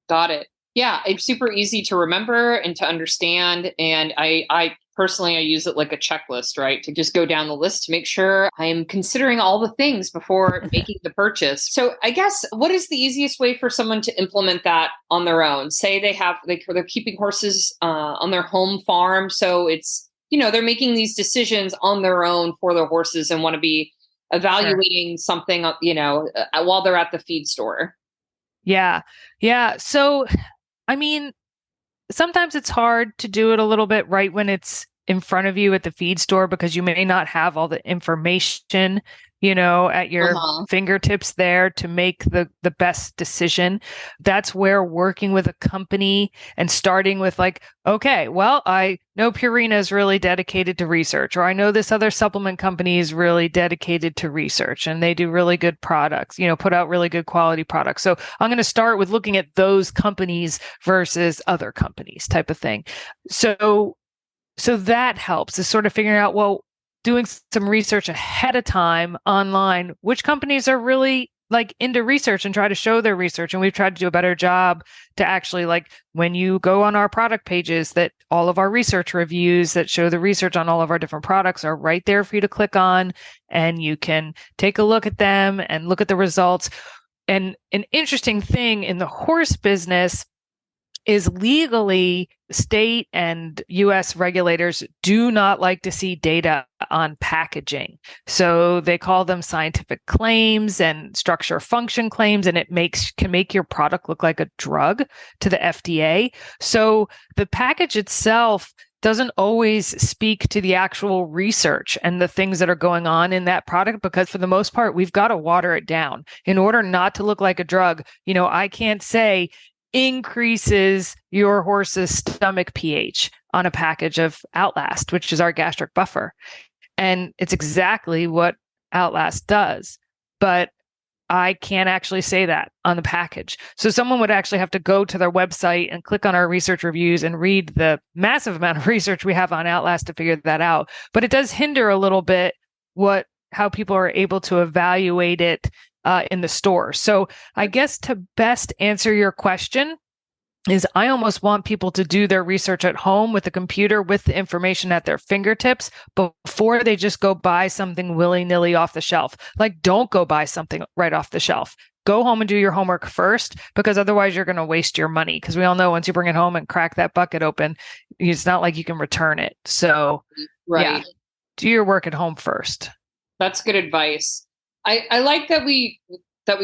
Got it. Yeah, it's super easy to remember and to understand. And I personally, I use it like a checklist, right? To just go down the list to make sure I'm considering all the things before making the purchase. So I guess what is the easiest way for someone to implement that on their own? Say they're keeping horses on their home farm. So it's, they're making these decisions on their own for their horses and want to be evaluating something, while they're at the feed store. Yeah. Yeah. So, I mean, sometimes it's hard to do it a little bit right when it's in front of you at the feed store because you may not have all the information, at your fingertips there to make the best decision. That's where working with a company and starting with like, okay, well, I know Purina is really dedicated to research, or I know this other supplement company is really dedicated to research and they do really good products, put out really good quality products. So I'm going to start with looking at those companies versus other companies type of thing. So that helps is sort of figuring out, well, doing some research ahead of time online, which companies are really like into research and try to show their research. And we've tried to do a better job to actually, like, when you go on our product pages, that all of our research reviews that show the research on all of our different products are right there for you to click on, and you can take a look at them and look at the results. And an interesting thing in the horse business is legally state and US regulators do not like to see data on packaging. So they call them scientific claims and structure function claims, and it can make your product look like a drug to the FDA. So the package itself doesn't always speak to the actual research and the things that are going on in that product, because for the most part, we've got to water it down in order not to look like a drug. I can't say increases your horse's stomach pH on a package of Outlast, which is our gastric buffer. And it's exactly what Outlast does. But I can't actually say that on the package. So someone would actually have to go to their website and click on our research reviews and read the massive amount of research we have on Outlast to figure that out. But it does hinder a little bit how people are able to evaluate it in the store. So I guess to best answer your question is I almost want people to do their research at home with a computer with the information at their fingertips before they just go buy something willy-nilly off the shelf. Like, don't go buy something right off the shelf. Go home and do your homework first, because otherwise you're going to waste your money. Because we all know once you bring it home and crack that bucket open, it's not like you can return it. So, right. Yeah, do your work at home first. That's good advice. I like that we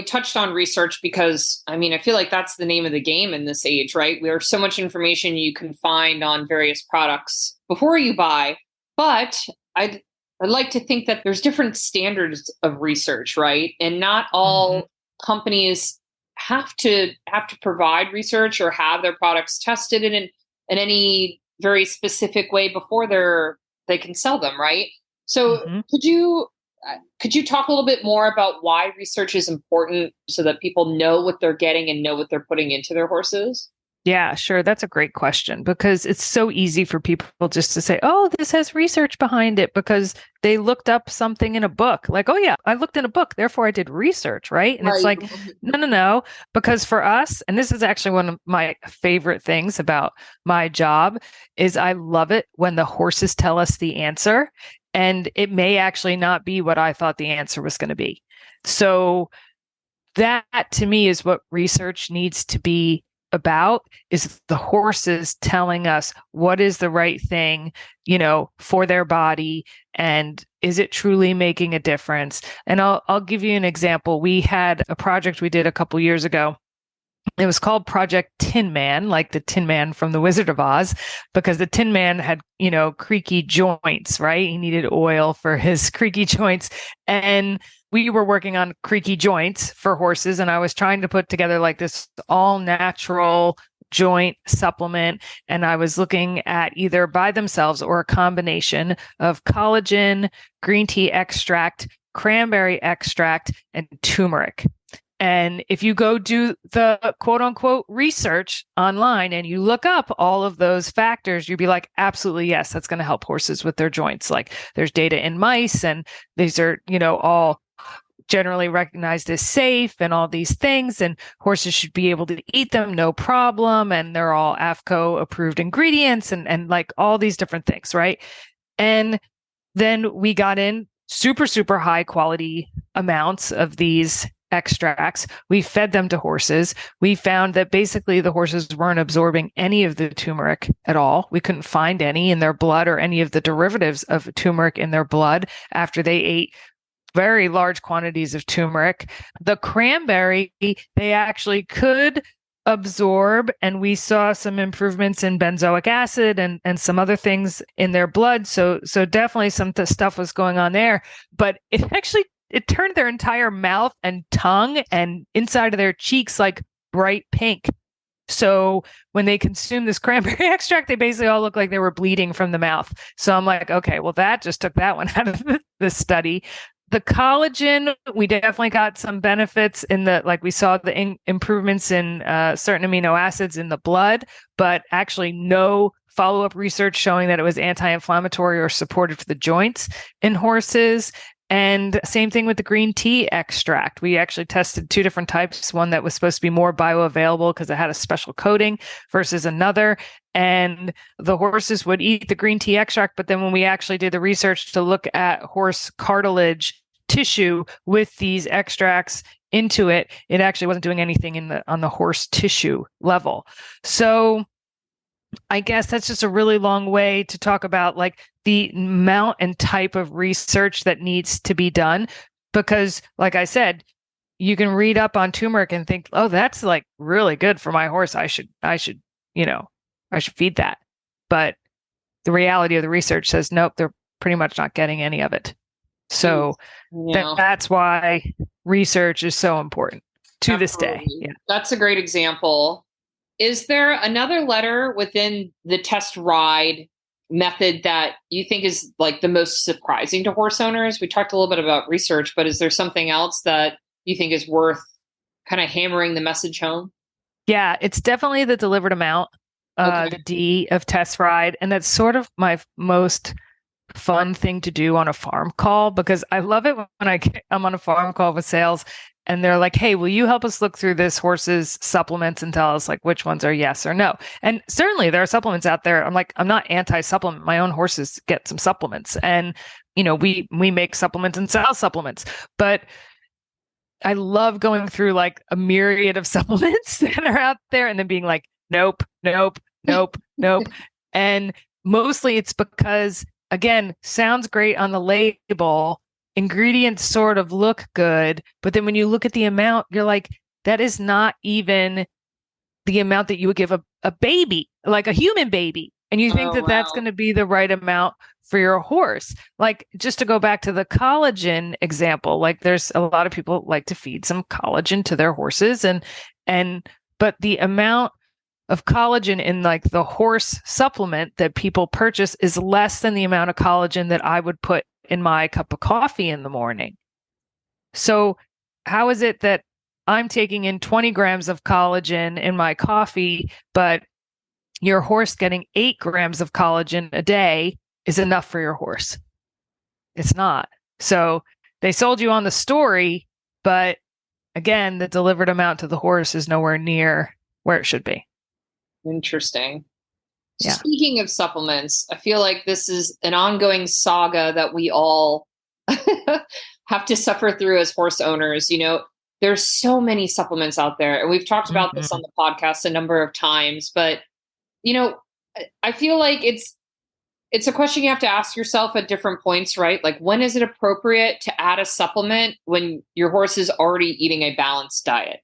touched on research because I mean, I feel like that's the name of the game in this age, right? There's so much information you can find on various products before you buy, but I'd like to think that there's different standards of research, right? And not all companies have to provide research or have their products tested in any very specific way before they can sell them, right? So could you talk a little bit more about why research is important so that people know what they're getting and know what they're putting into their horses? Yeah, sure. That's a great question because it's so easy for people just to say, oh, this has research behind it because they looked up something in a book. Like, oh, yeah, I looked in a book, therefore I did research, right? And it's like, no, because for us, and this is actually one of my favorite things about my job, is I love it when the horses tell us the answer. And it may actually not be what I thought the answer was going to be. So that to me is what research needs to be about, is the horses telling us what is the right thing, for their body, and is it truly making a difference? And I'll give you an example. We had a project we did a couple years ago. It was called Project Tin Man, like the Tin Man from the Wizard of Oz, because the Tin Man had, creaky joints, right? He needed oil for his creaky joints. And we were working on creaky joints for horses. And I was trying to put together like this all natural joint supplement. And I was looking at either by themselves or a combination of collagen, green tea extract, cranberry extract, and turmeric. And if you go do the quote unquote research online and you look up all of those factors, you'd be like, absolutely, yes, that's going to help horses with their joints. Like there's data in mice and these are, all generally recognized as safe and all these things. And horses should be able to eat them, no problem. And they're all AFCO approved ingredients and like all these different things, right? And then we got in super, super high quality amounts of these extracts. We fed them to horses. We found that basically the horses weren't absorbing any of the turmeric at all. We couldn't find any in their blood or any of the derivatives of turmeric in their blood after they ate very large quantities of turmeric. The cranberry, they actually could absorb, and we saw some improvements in benzoic acid and some other things in their blood. So definitely some stuff was going on there, but it turned their entire mouth and tongue and inside of their cheeks like bright pink. So when they consumed this cranberry extract, they basically all looked like they were bleeding from the mouth. So I'm like, okay, well, that just took that one out of the study. The collagen, we definitely got some benefits we saw the improvements in certain amino acids in the blood, but actually no follow-up research showing that it was anti-inflammatory or supportive for the joints in horses. And same thing with the green tea extract. We actually tested two different types, one that was supposed to be more bioavailable because it had a special coating versus another. And the horses would eat the green tea extract. But then when we actually did the research to look at horse cartilage tissue with these extracts into it, it actually wasn't doing anything on the horse tissue level. So I guess that's just a really long way to talk about like the amount and type of research that needs to be done. Because like I said, you can read up on turmeric and think, oh, that's like really good for my horse. I should feed that. But the reality of the research says, nope, they're pretty much not getting any of it. So that's why research is so important to this day. Yeah. That's a great example. Is there another letter within the test ride method that you think is like the most surprising to horse owners? We talked a little bit about research, but is there something else that you think is worth kind of hammering the message home? Yeah, it's definitely the delivered amount, the D of test ride. And that's sort of my most fun thing to do on a farm call, because I love it when I'm on a farm call with sales and they're like, hey, will you help us look through this horse's supplements and tell us like which ones are yes or no? And certainly there are supplements out there. I'm like, I'm not anti-supplement. My own horses get some supplements and, we make supplements and sell supplements, but I love going through like a myriad of supplements that are out there and then being like, nope. And mostly it's because, again, sounds great on the label, ingredients sort of look good, but then when you look at the amount, you're like, that is not even the amount that you would give a baby, like a human baby. And you think that that's going to be the right amount for your horse. Like, just to go back to the collagen example, like there's a lot of people like to feed some collagen to their horses, but the amount of collagen in like the horse supplement that people purchase is less than the amount of collagen that I would put in my cup of coffee in the morning. So how is it that I'm taking in 20 grams of collagen in my coffee, but your horse getting 8 grams of collagen a day is enough for your horse? It's not. So they sold you on the story, but again, the delivered amount to the horse is nowhere near where it should be. Interesting. Yeah. Speaking of supplements, I feel like this is an ongoing saga that we all have to suffer through as horse owners. You know, there's so many supplements out there, and we've talked about this on the podcast a number of times, but you know, I feel like it's a question you have to ask yourself at different points, right? Like, when is it appropriate to add a supplement when your horse is already eating a balanced diet?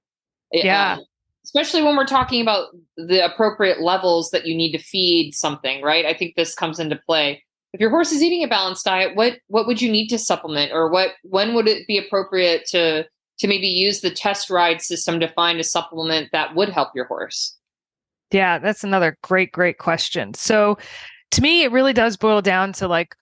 Yeah. Especially when we're talking about the appropriate levels that you need to feed something, right? I think this comes into play. If your horse is eating a balanced diet, what would you need to supplement, or when would it be appropriate to maybe use the test ride system to find a supplement that would help your horse? Yeah, that's another great question. So to me, it really does boil down to like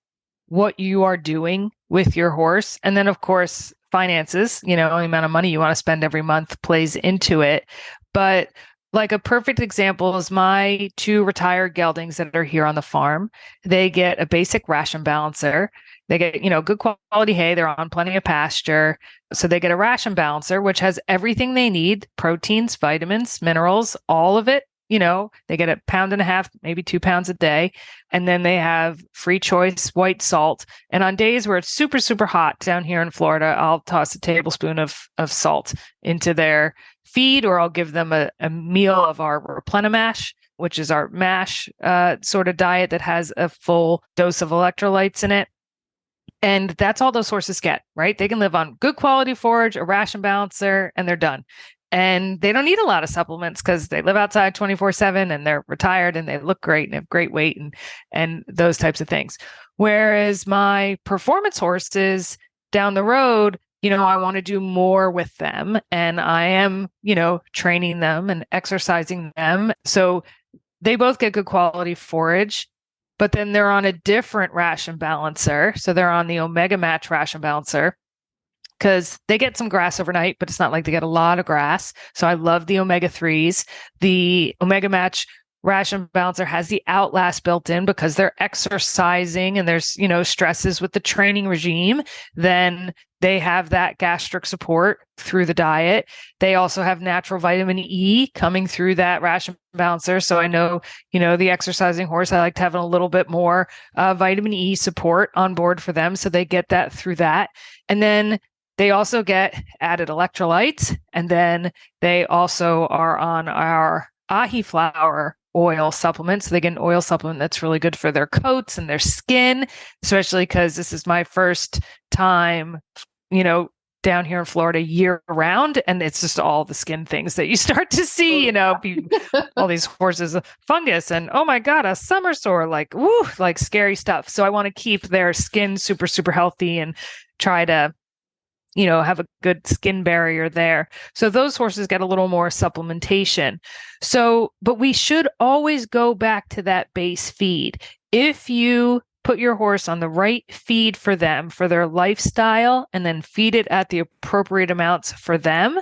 what you are doing with your horse. And then of course, finances, the amount of money you want to spend every month plays into it. But like a perfect example is my 2 retired geldings that are here on the farm. They get a basic ration balancer. They get, good quality hay. They're on plenty of pasture. So they get a ration balancer, which has everything they need: proteins, vitamins, minerals, all of it. They get 1.5 pounds, maybe 2 pounds a day. And then they have free choice white salt. And on days where it's super, super hot down here in Florida, I'll toss a tablespoon of salt into their feed, or I'll give them a meal of our Replenimash, which is our mash sort of diet that has a full dose of electrolytes in it. And that's all those horses get, right? They can live on good quality forage, a ration balancer, and they're done. And they don't need a lot of supplements because they live outside 24/7 and they're retired and they look great and have great weight and those types of things. Whereas my performance horses down the road, I want to do more with them, and I am, training them and exercising them. So they both get good quality forage, but then they're on a different ration balancer. So they're on the Omega Match ration balancer, because they get some grass overnight, but it's not like they get a lot of grass. So I love the omega-3s. The Omega Match ration balancer has the Outlast built in because they're exercising and there's, stresses with the training regime. Then they have that gastric support through the diet. They also have natural vitamin E coming through that ration balancer. So I know, the exercising horse, I like to have a little bit more vitamin E support on board for them. So they get that through that. And then they also get added electrolytes, and then they also are on our ahi flower oil supplement. So they get an oil supplement that's really good for their coats and their skin, especially because this is my first time, down here in Florida year round. And it's just all the skin things that you start to see, all these horses, fungus, and oh my God, a summer sore, like, woo, like scary stuff. So I want to keep their skin super, super healthy and try to have a good skin barrier there. So those horses get a little more supplementation. So, but we should always go back to that base feed. If you put your horse on the right feed for them, for their lifestyle, and then feed it at the appropriate amounts for them,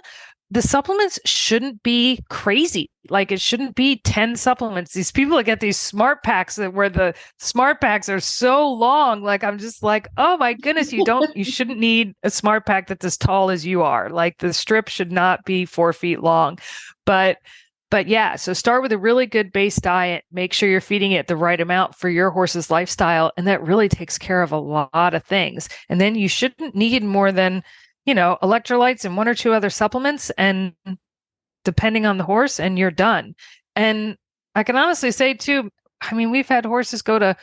the supplements shouldn't be crazy. Like, it shouldn't be 10 supplements. These people that get these smart packs where the smart packs are so long, like, I'm just like, oh my goodness, you shouldn't need a smart pack that's as tall as you are. Like, the strip should not be 4 feet long. But yeah, so start with a really good base diet. Make sure you're feeding it the right amount for your horse's lifestyle. And that really takes care of a lot of things. And then you shouldn't need more than electrolytes and 1 or 2 other supplements, and depending on the horse, and you're done. And I can honestly say too, we've had horses go to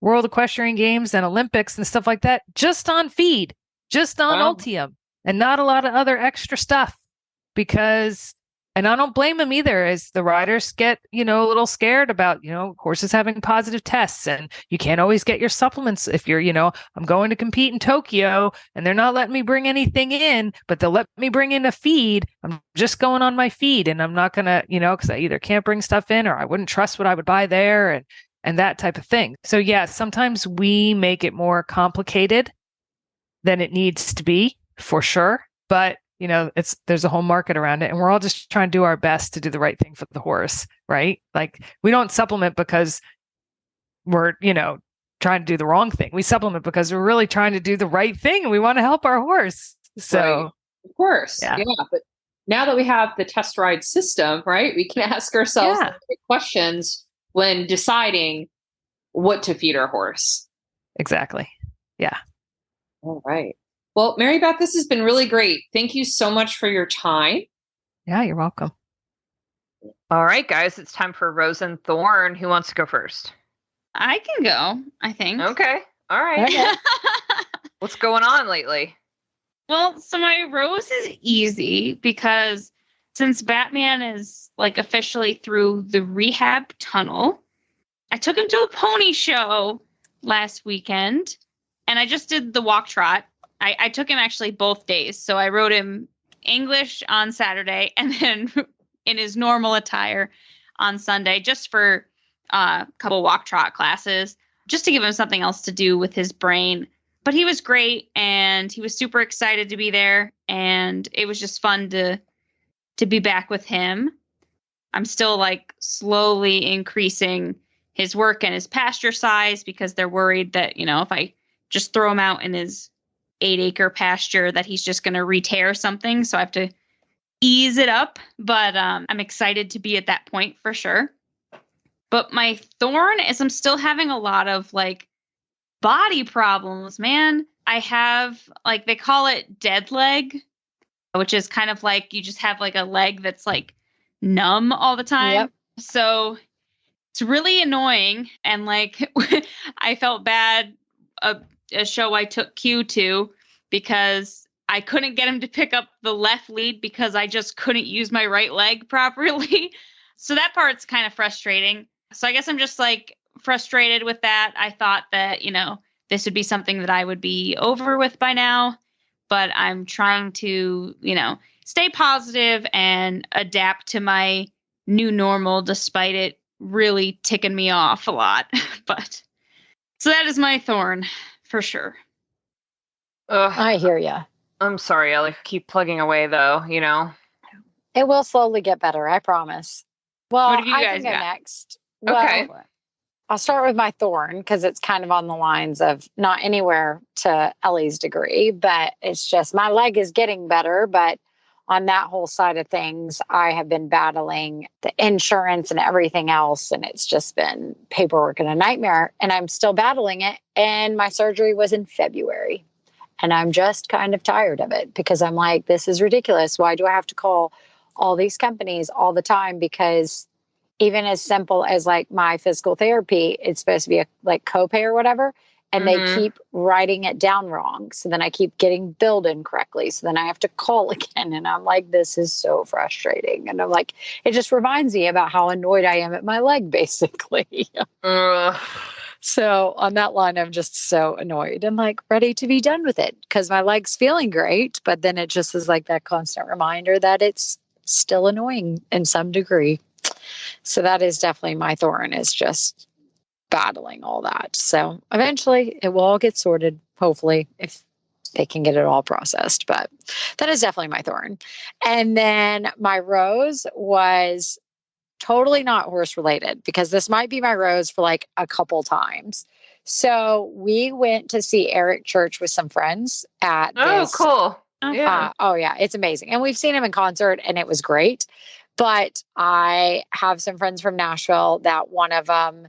World Equestrian Games and Olympics and stuff like that just on feed. just on Wow. Ultium and not a lot of other extra stuff and I don't blame them either, as the riders get, a little scared about, horses having positive tests, and you can't always get your supplements if you're, I'm going to compete in Tokyo and they're not letting me bring anything in, but they'll let me bring in a feed. I'm just going on my feed, and I'm not going to, because I either can't bring stuff in or I wouldn't trust what I would buy there and that type of thing. So yeah, sometimes we make it more complicated than it needs to be, for sure. But there's a whole market around it, and we're all just trying to do our best to do the right thing for the horse, right? Like, we don't supplement because we're, trying to do the wrong thing. We supplement because we're really trying to do the right thing, and we want to help our horse. So, right. Of course. Yeah. But now that we have the test ride system, right, we can ask ourselves the right questions when deciding what to feed our horse. Exactly. Yeah. All right. Well, Mary Beth, this has been really great. Thank you so much for your time. Yeah, you're welcome. All right, guys, it's time for Rose and Thorn. Who wants to go first? I can go, I think. Okay. All right. Okay. What's going on lately? Well, so my rose is easy because since Batman is like officially through the rehab tunnel, I took him to a pony show last weekend, and I just did the walk trot. I took him actually both days. So I rode him English on Saturday and then in his normal attire on Sunday, just for a couple walk trot classes, just to give him something else to do with his brain. But he was great, and he was super excited to be there, and it was just fun to be back with him. I'm still like slowly increasing his work and his pasture size because they're worried that, if I just throw him out in his 8-acre pasture, that he's just going to re-tear something. So I have to ease it up, but I'm excited to be at that point for sure. But my thorn is I'm still having a lot of like body problems, man. I have, like, they call it dead leg, which is kind of like you just have like a leg that's like numb all the time. Yep. So it's really annoying. And like, I felt bad a show I took Q to because I couldn't get him to pick up the left lead because I just couldn't use my right leg properly. So that part's kind of frustrating. So I guess I'm just like frustrated with that. I thought that, this would be something that I would be over with by now, but I'm trying to, stay positive and adapt to my new normal despite it really ticking me off a lot. But so that is my thorn for sure. I hear you. I'm sorry, Ellie. Keep plugging away, though, It will slowly get better, I promise. Well, What have you I guys can go got? next. Okay. Well, I'll start with my thorn because it's kind of on the lines of not anywhere to Ellie's degree, but it's just my leg is getting better. But on that whole side of things, I have been battling the insurance and everything else. And it's just been paperwork and a nightmare. And I'm still battling it. And my surgery was in February. And I'm just kind of tired of it because I'm like, this is ridiculous. Why do I have to call all these companies all the time? Because even as simple as like my physical therapy, it's supposed to be a like copay or whatever. And they keep writing it down wrong. So then I keep getting billed incorrectly. So then I have to call again. And I'm like, this is so frustrating. And I'm like, it just reminds me about how annoyed I am at my leg, basically. So on that line, I'm just so annoyed and like ready to be done with it because my leg's feeling great. But then it just is like that constant reminder that it's still annoying in some degree. So that is definitely my thorn, is just battling all that. So eventually it will all get sorted, hopefully, if they can get it all processed. But that is definitely my thorn. And then my rose was totally not horse related because this might be my rose for like a couple times. So we went to see Eric Church with some friends at this. Cool. Yeah. Yeah, it's amazing. And we've seen him in concert and it was great. But I have some friends from Nashville that one of them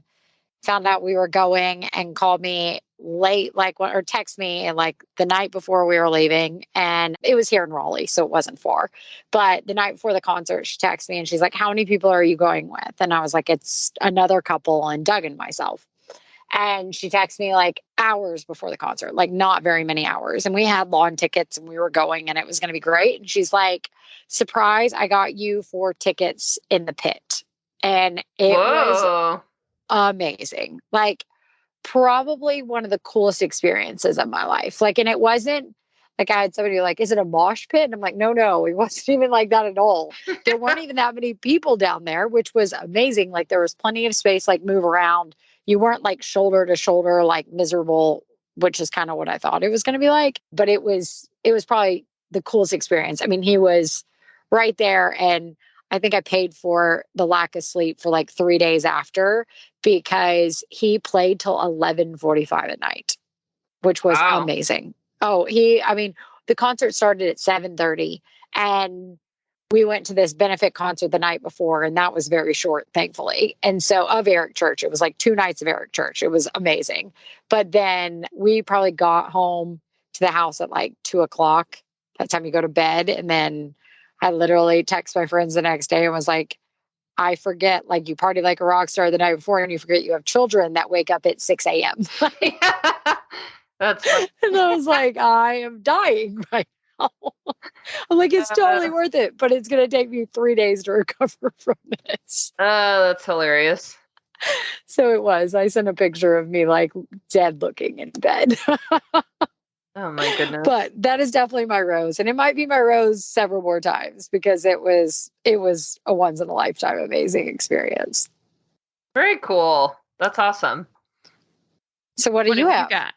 found out we were going and called me late, or text me like the night before we were leaving. And it was here in Raleigh, so it wasn't far. But the night before the concert, she texted me and she's like, how many people are you going with? And I was like, it's another couple and Doug and myself. And she texted me like hours before the concert, like not very many hours. And we had lawn tickets and we were going and it was going to be great. And she's like, surprise, I got you 4 tickets in the pit. And it was Whoa. amazing. Like, probably one of the coolest experiences of my life. Like, and it wasn't like I had somebody like, is it a mosh pit? And I'm like, no, it wasn't even like that at all. There weren't even that many people down there, which was amazing. Like there was plenty of space, like move around. You weren't like shoulder to shoulder, like miserable, which is kind of what I thought it was going to be like. But it was probably the coolest experience. I mean, he was right there, and I think I paid for the lack of sleep for like 3 days after, because he played till 11:45 at night, which was Wow. amazing. I mean, the concert started at 7:30 and we went to this benefit concert the night before, and that was very short, thankfully. And so of Eric Church, it was like 2 nights of Eric Church. It was amazing. But then we probably got home to the house at like 2:00. That's time you go to bed. And then I literally text my friends the next day and was like, I forget, like you party like a rock star the night before and you forget you have children that wake up at 6 a.m. That's funny. And I was like, I am dying right now. I'm like, it's totally worth it, but it's going to take me 3 days to recover from this. That's hilarious. So it was. I sent a picture of me like dead looking in bed. Oh my goodness. But that is definitely my rose. And it might be my rose several more times because it was a once in a lifetime amazing experience. Very cool. That's awesome. So what do What you have have? you got?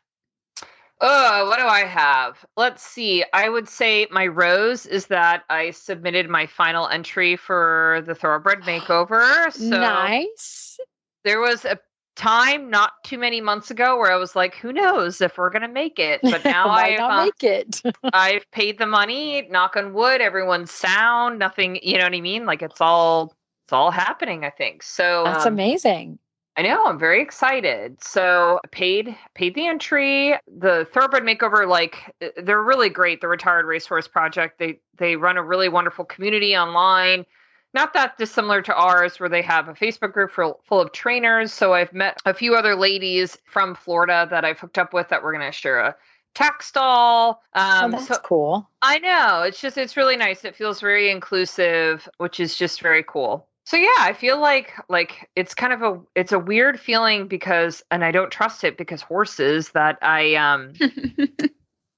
Oh, what do I have? Let's see. I would say my rose is that I submitted my final entry for the Thoroughbred Makeover. So Nice. there was a time not too many months ago where I was like, who knows if we're going to make it? But now Might not make it. I've paid the money, knock on wood, everyone's sound, nothing, you know what I mean? Like it's all happening, I think. So That's amazing. I know, I'm very excited. So I paid the entry. The Thoroughbred Makeover, like they're really great. The Retired Racehorse Project. They run a really wonderful community online. Not that dissimilar to ours, where they have a Facebook group full of trainers. So I've met a few other ladies from Florida that I've hooked up with that we're going to share a tack stall. That's cool. I know. It's really nice. It feels very inclusive, which is just very cool. So yeah, I feel like it's kind of it's a weird feeling because, and I don't trust it because horses, that I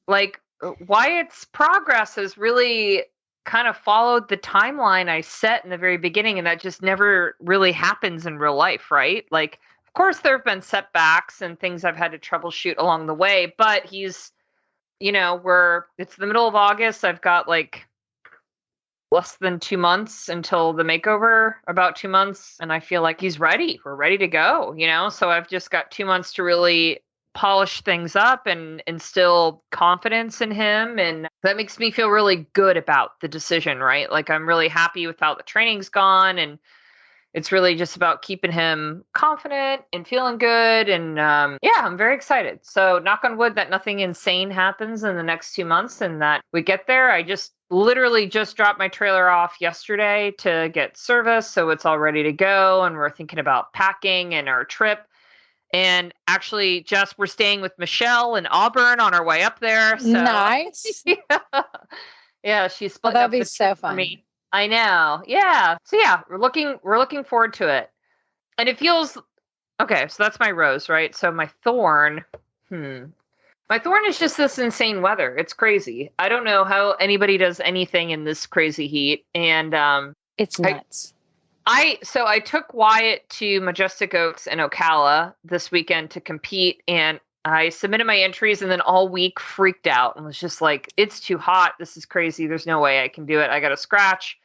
like Wyatt's progress has really kind of followed the timeline I set in the very beginning, and that just never really happens in real life, right? Like, of course, there have been setbacks and things I've had to troubleshoot along the way, but he's, it's the middle of August. I've got like less than 2 months until the makeover, about 2 months, and I feel like he's ready. We're ready to go, So I've just got 2 months to really polish things up and instill confidence in him, and that makes me feel really good about the decision, right? Like I'm really happy with how the training's gone, and it's really just about keeping him confident and feeling good. And I'm very excited. So knock on wood that nothing insane happens in the next 2 months and that we get there. I just literally just dropped my trailer off yesterday to get service, so it's all ready to go, and we're thinking about packing and our trip. And actually, Jess, we're staying with Michelle in Auburn on our way up there. So. Nice. Yeah, she's split that'd up be the so trip for fun. me. I know. Yeah. So yeah, we're looking forward to it. And it feels okay, so that's my rose, right? So my thorn, My thorn is just this insane weather. It's crazy. I don't know how anybody does anything in this crazy heat. And it's nuts. I took Wyatt to Majestic Oaks and Ocala this weekend to compete, and I submitted my entries and then all week freaked out and was just like, it's too hot. This is crazy. There's no way I can do it. I got a scratch.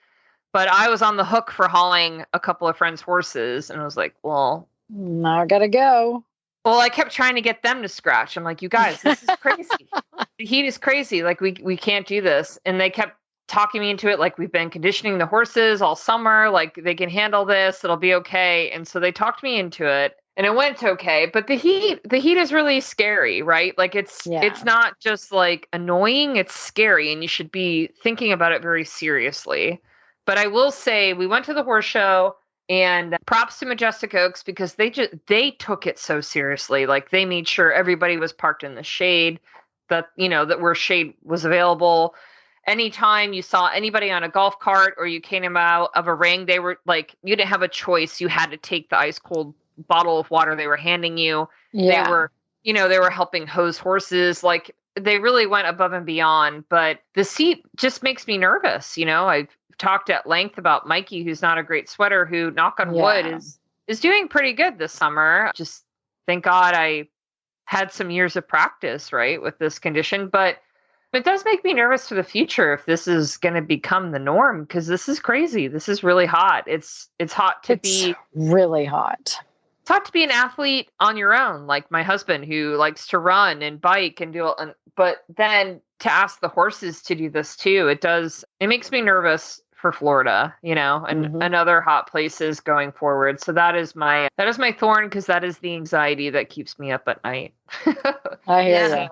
But I was on the hook for hauling a couple of friends' horses, and I was like, well, now I gotta go. Well, I kept trying to get them to scratch. I'm like, you guys, this is crazy. The heat is crazy. Like we can't do this. And they kept talking me into it. Like, we've been conditioning the horses all summer. Like, they can handle this. It'll be okay. And so they talked me into it, and it went okay. But the heat is really scary, right? Like it's not just like annoying. It's scary, and you should be thinking about it very seriously. But I will say, we went to the horse show, And props to Majestic Oaks because they took it so seriously. Like they made sure everybody was parked in the shade, that that where shade was available. Anytime you saw anybody on a golf cart or you came out of a ring, they were like, you didn't have a choice. You had to take the ice cold bottle of water they were handing you. Yeah. They were helping hose horses. Like they really went above and beyond. But the seat just makes me nervous. I've talked at length about Mikey, who's not a great sweater, who, knock on wood, is doing pretty good this summer. Just thank God I had some years of practice, right, with this condition. But it does make me nervous for the future if this is going to become the norm, because this is crazy. This is really hot. It's hot to be really hot. It's hot to be an athlete on your own, like my husband, who likes to run and bike and but then to ask the horses to do this too, it makes me nervous for Florida, and other hot places going forward. So that is my thorn, because that is the anxiety that keeps me up at night. I hear you.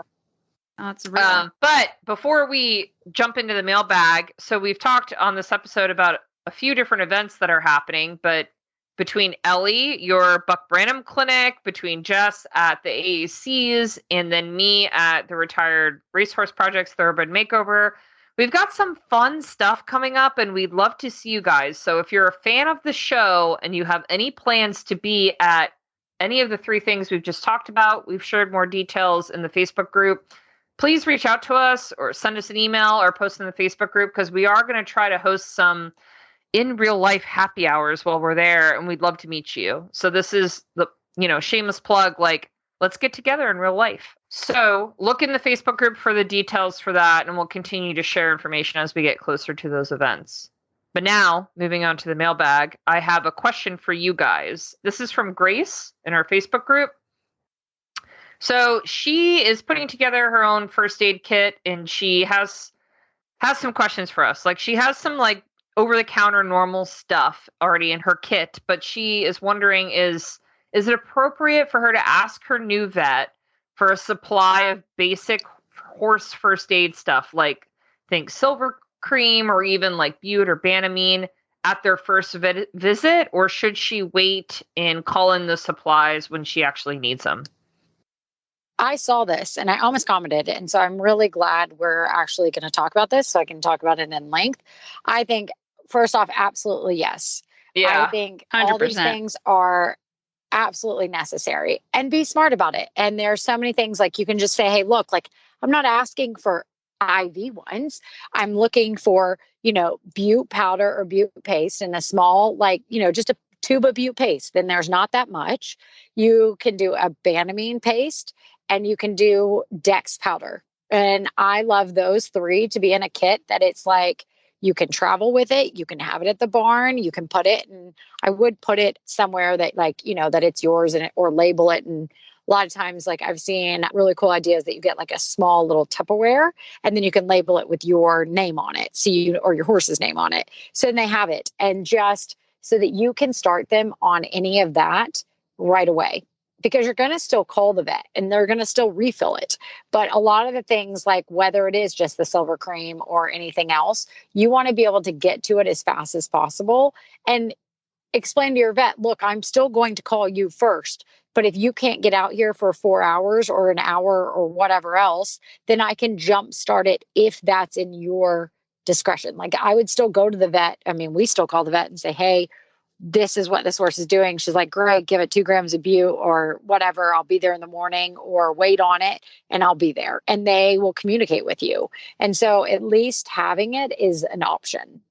Oh, it's real. But before we jump into the mailbag, so we've talked on this episode about a few different events that are happening, but between Ellie, your Buck Branham clinic, between Jess at the AACs, and then me at the Retired Racehorse Project's Thoroughbred Makeover, we've got some fun stuff coming up, and we'd love to see you guys. So if you're a fan of the show and you have any plans to be at any of the three things we've just talked about, we've shared more details in the Facebook group. Please reach out to us or send us an email or post in the Facebook group, because we are going to try to host some in real life happy hours while we're there, and we'd love to meet you. So this is the, shameless plug, like, let's get together in real life. So look in the Facebook group for the details for that, and we'll continue to share information as we get closer to those events. But now, moving on to the mailbag, I have a question for you guys. This is from Grace in our Facebook group. So she is putting together her own first aid kit, and she has some questions for us. Like, she has some like over-the-counter normal stuff already in her kit, but she is wondering, is it appropriate for her to ask her new vet for a supply of basic horse first aid stuff, like think silver cream or even like bute or banamine at their first visit, or should she wait and call in the supplies when she actually needs them? I saw this and I almost commented. And so I'm really glad we're actually going to talk about this so I can talk about it in length. I think, first off, absolutely yes. Yeah, I think 100%. all these things are absolutely necessary, and be smart about it. And there's so many things, like you can just say, hey, look, like I'm not asking for IV ones. I'm looking for, bute powder or bute paste in a small, just a tube of bute paste. Then there's not that much. You can do a banamine paste, and you can do Dex powder. And I love those three to be in a kit that it's like, you can travel with it. You can have it at the barn. You can put it, and I would put it somewhere that that it's yours, or label it. And a lot of times, like I've seen really cool ideas that you get like a small little Tupperware, and then you can label it with your name on it. Or your horse's name on it. So then they have it, and just so that you can start them on any of that right away. Because you're going to still call the vet and they're going to still refill it. But a lot of the things, like whether it is just the silver cream or anything else, you want to be able to get to it as fast as possible and explain to your vet, look, I'm still going to call you first. But if you can't get out here for 4 hours or an hour or whatever else, then I can jumpstart it if that's in your discretion. Like I would still go to the vet. I mean, we still call the vet and say, hey, this is what this horse is doing. She's like, great, give it 2 grams of bute or whatever. I'll be there in the morning, or wait on it and I'll be there. And they will communicate with you. And so at least having it is an option.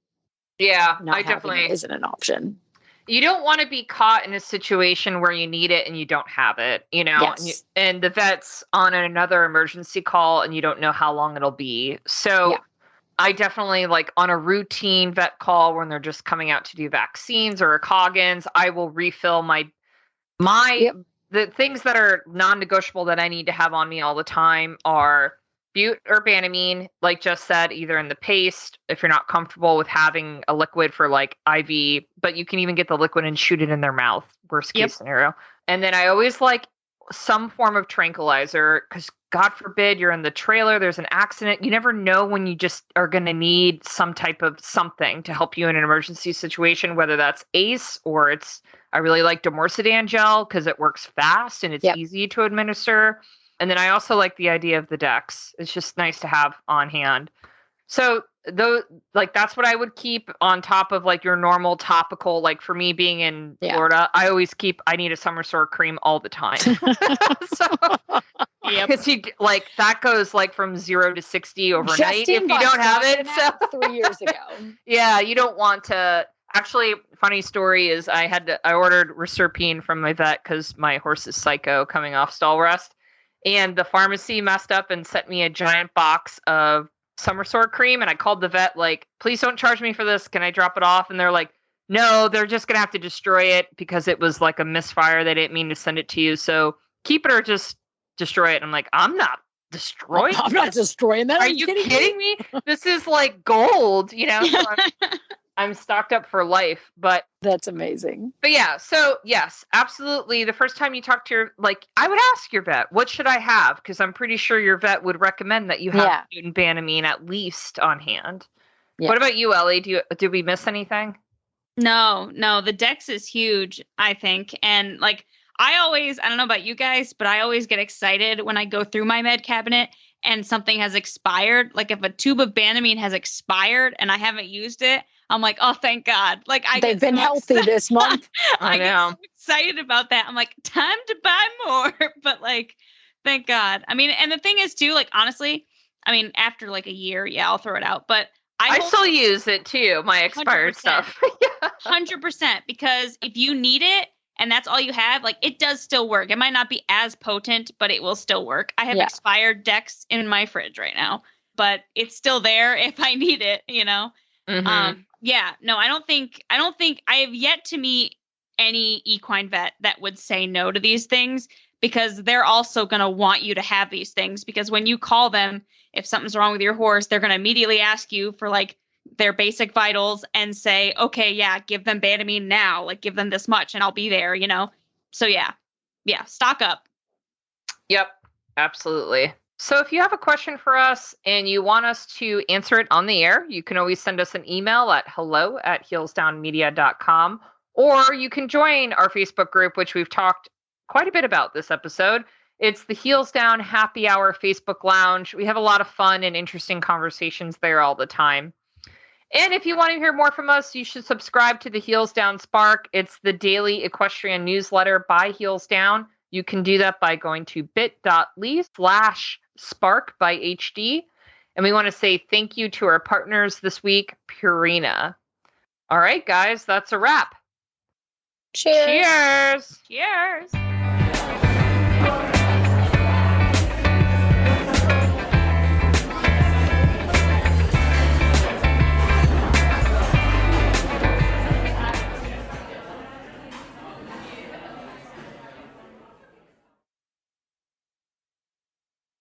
Yeah, Not I having definitely it isn't an option. You don't want to be caught in a situation where you need it and you don't have it, Yes. and the vet's on another emergency call and you don't know how long it'll be. So Yeah. I definitely, like on a routine vet call when they're just coming out to do vaccines or Coggins, I will refill my the things that are non-negotiable that I need to have on me all the time are bute or banamine, like just said, either in the paste if you're not comfortable with having a liquid for like IV, but you can even get the liquid and shoot it in their mouth, worst case scenario. And then I always like some form of tranquilizer, because God forbid you're in the trailer, there's an accident. You never know when you just are going to need some type of something to help you in an emergency situation, whether that's ACE or I really like Domorcidan gel because it works fast and it's easy to administer. And then I also like the idea of the Dex. It's just nice to have on hand. So that's what I would keep on top of like your normal topical. Like for me being in Florida, I need a summer sore cream all the time. So because that goes like from 0 to 60 overnight Justine if you don't have it. So 3 years ago. Yeah, you don't want to. Actually, funny story is I ordered Reserpine from my vet because my horse is psycho coming off stall rest, and the pharmacy messed up and sent me a giant box of summer sore cream, and I called the vet like, please don't charge me for this. Can I drop it off? And they're like, no, they're just gonna have to destroy it because it was like a misfire. They didn't mean to send it to you, so keep it or just destroy it. I'm like, I'm not destroying. I'm not destroying that. Are you kidding me? This is like gold, So I'm stocked up for life, but that's amazing. But yeah, so yes, absolutely. The first time you talk to I would ask your vet, what should I have? Because I'm pretty sure your vet would recommend that you have mutant Banamine at least on hand. Yeah. What about you, Ellie? Did we miss anything? No, the Dex is huge, I think. And I don't know about you guys, but I always get excited when I go through my med cabinet and something has expired. Like if a tube of Banamine has expired and I haven't used it, I'm like, oh, thank God. They've been healthy this month. I know. Get so excited about that. I'm like, time to buy more. But thank God. I mean, and the thing is too, honestly, I mean, after a year, I'll throw it out. But I still use it too, my expired 100%, stuff. 100%. Because if you need it and that's all you have, it does still work. It might not be as potent, but it will still work. I have expired Dex in my fridge right now, but it's still there if I need it, Mm-hmm. I don't think I have yet to meet any equine vet that would say no to these things, because they're also going to want you to have these things, because when you call them, if something's wrong with your horse, they're going to immediately ask you for their basic vitals and say, okay, give them Banamine now, give them this much and I'll be there, So yeah, stock up. Yep, absolutely. So if you have a question for us and you want us to answer it on the air, you can always send us an email at hello@heelsdownmedia.com, or you can join our Facebook group, which we've talked quite a bit about this episode. It's the Heels Down Happy Hour Facebook Lounge. We have a lot of fun and interesting conversations there all the time. And if you want to hear more from us, you should subscribe to the Heels Down Spark. It's the daily equestrian newsletter by Heels Down. You can do that by going to bit.ly/SparkByHD. And we want to say thank you to our partners this week, Purina. All right, guys, that's a wrap. Cheers. Cheers.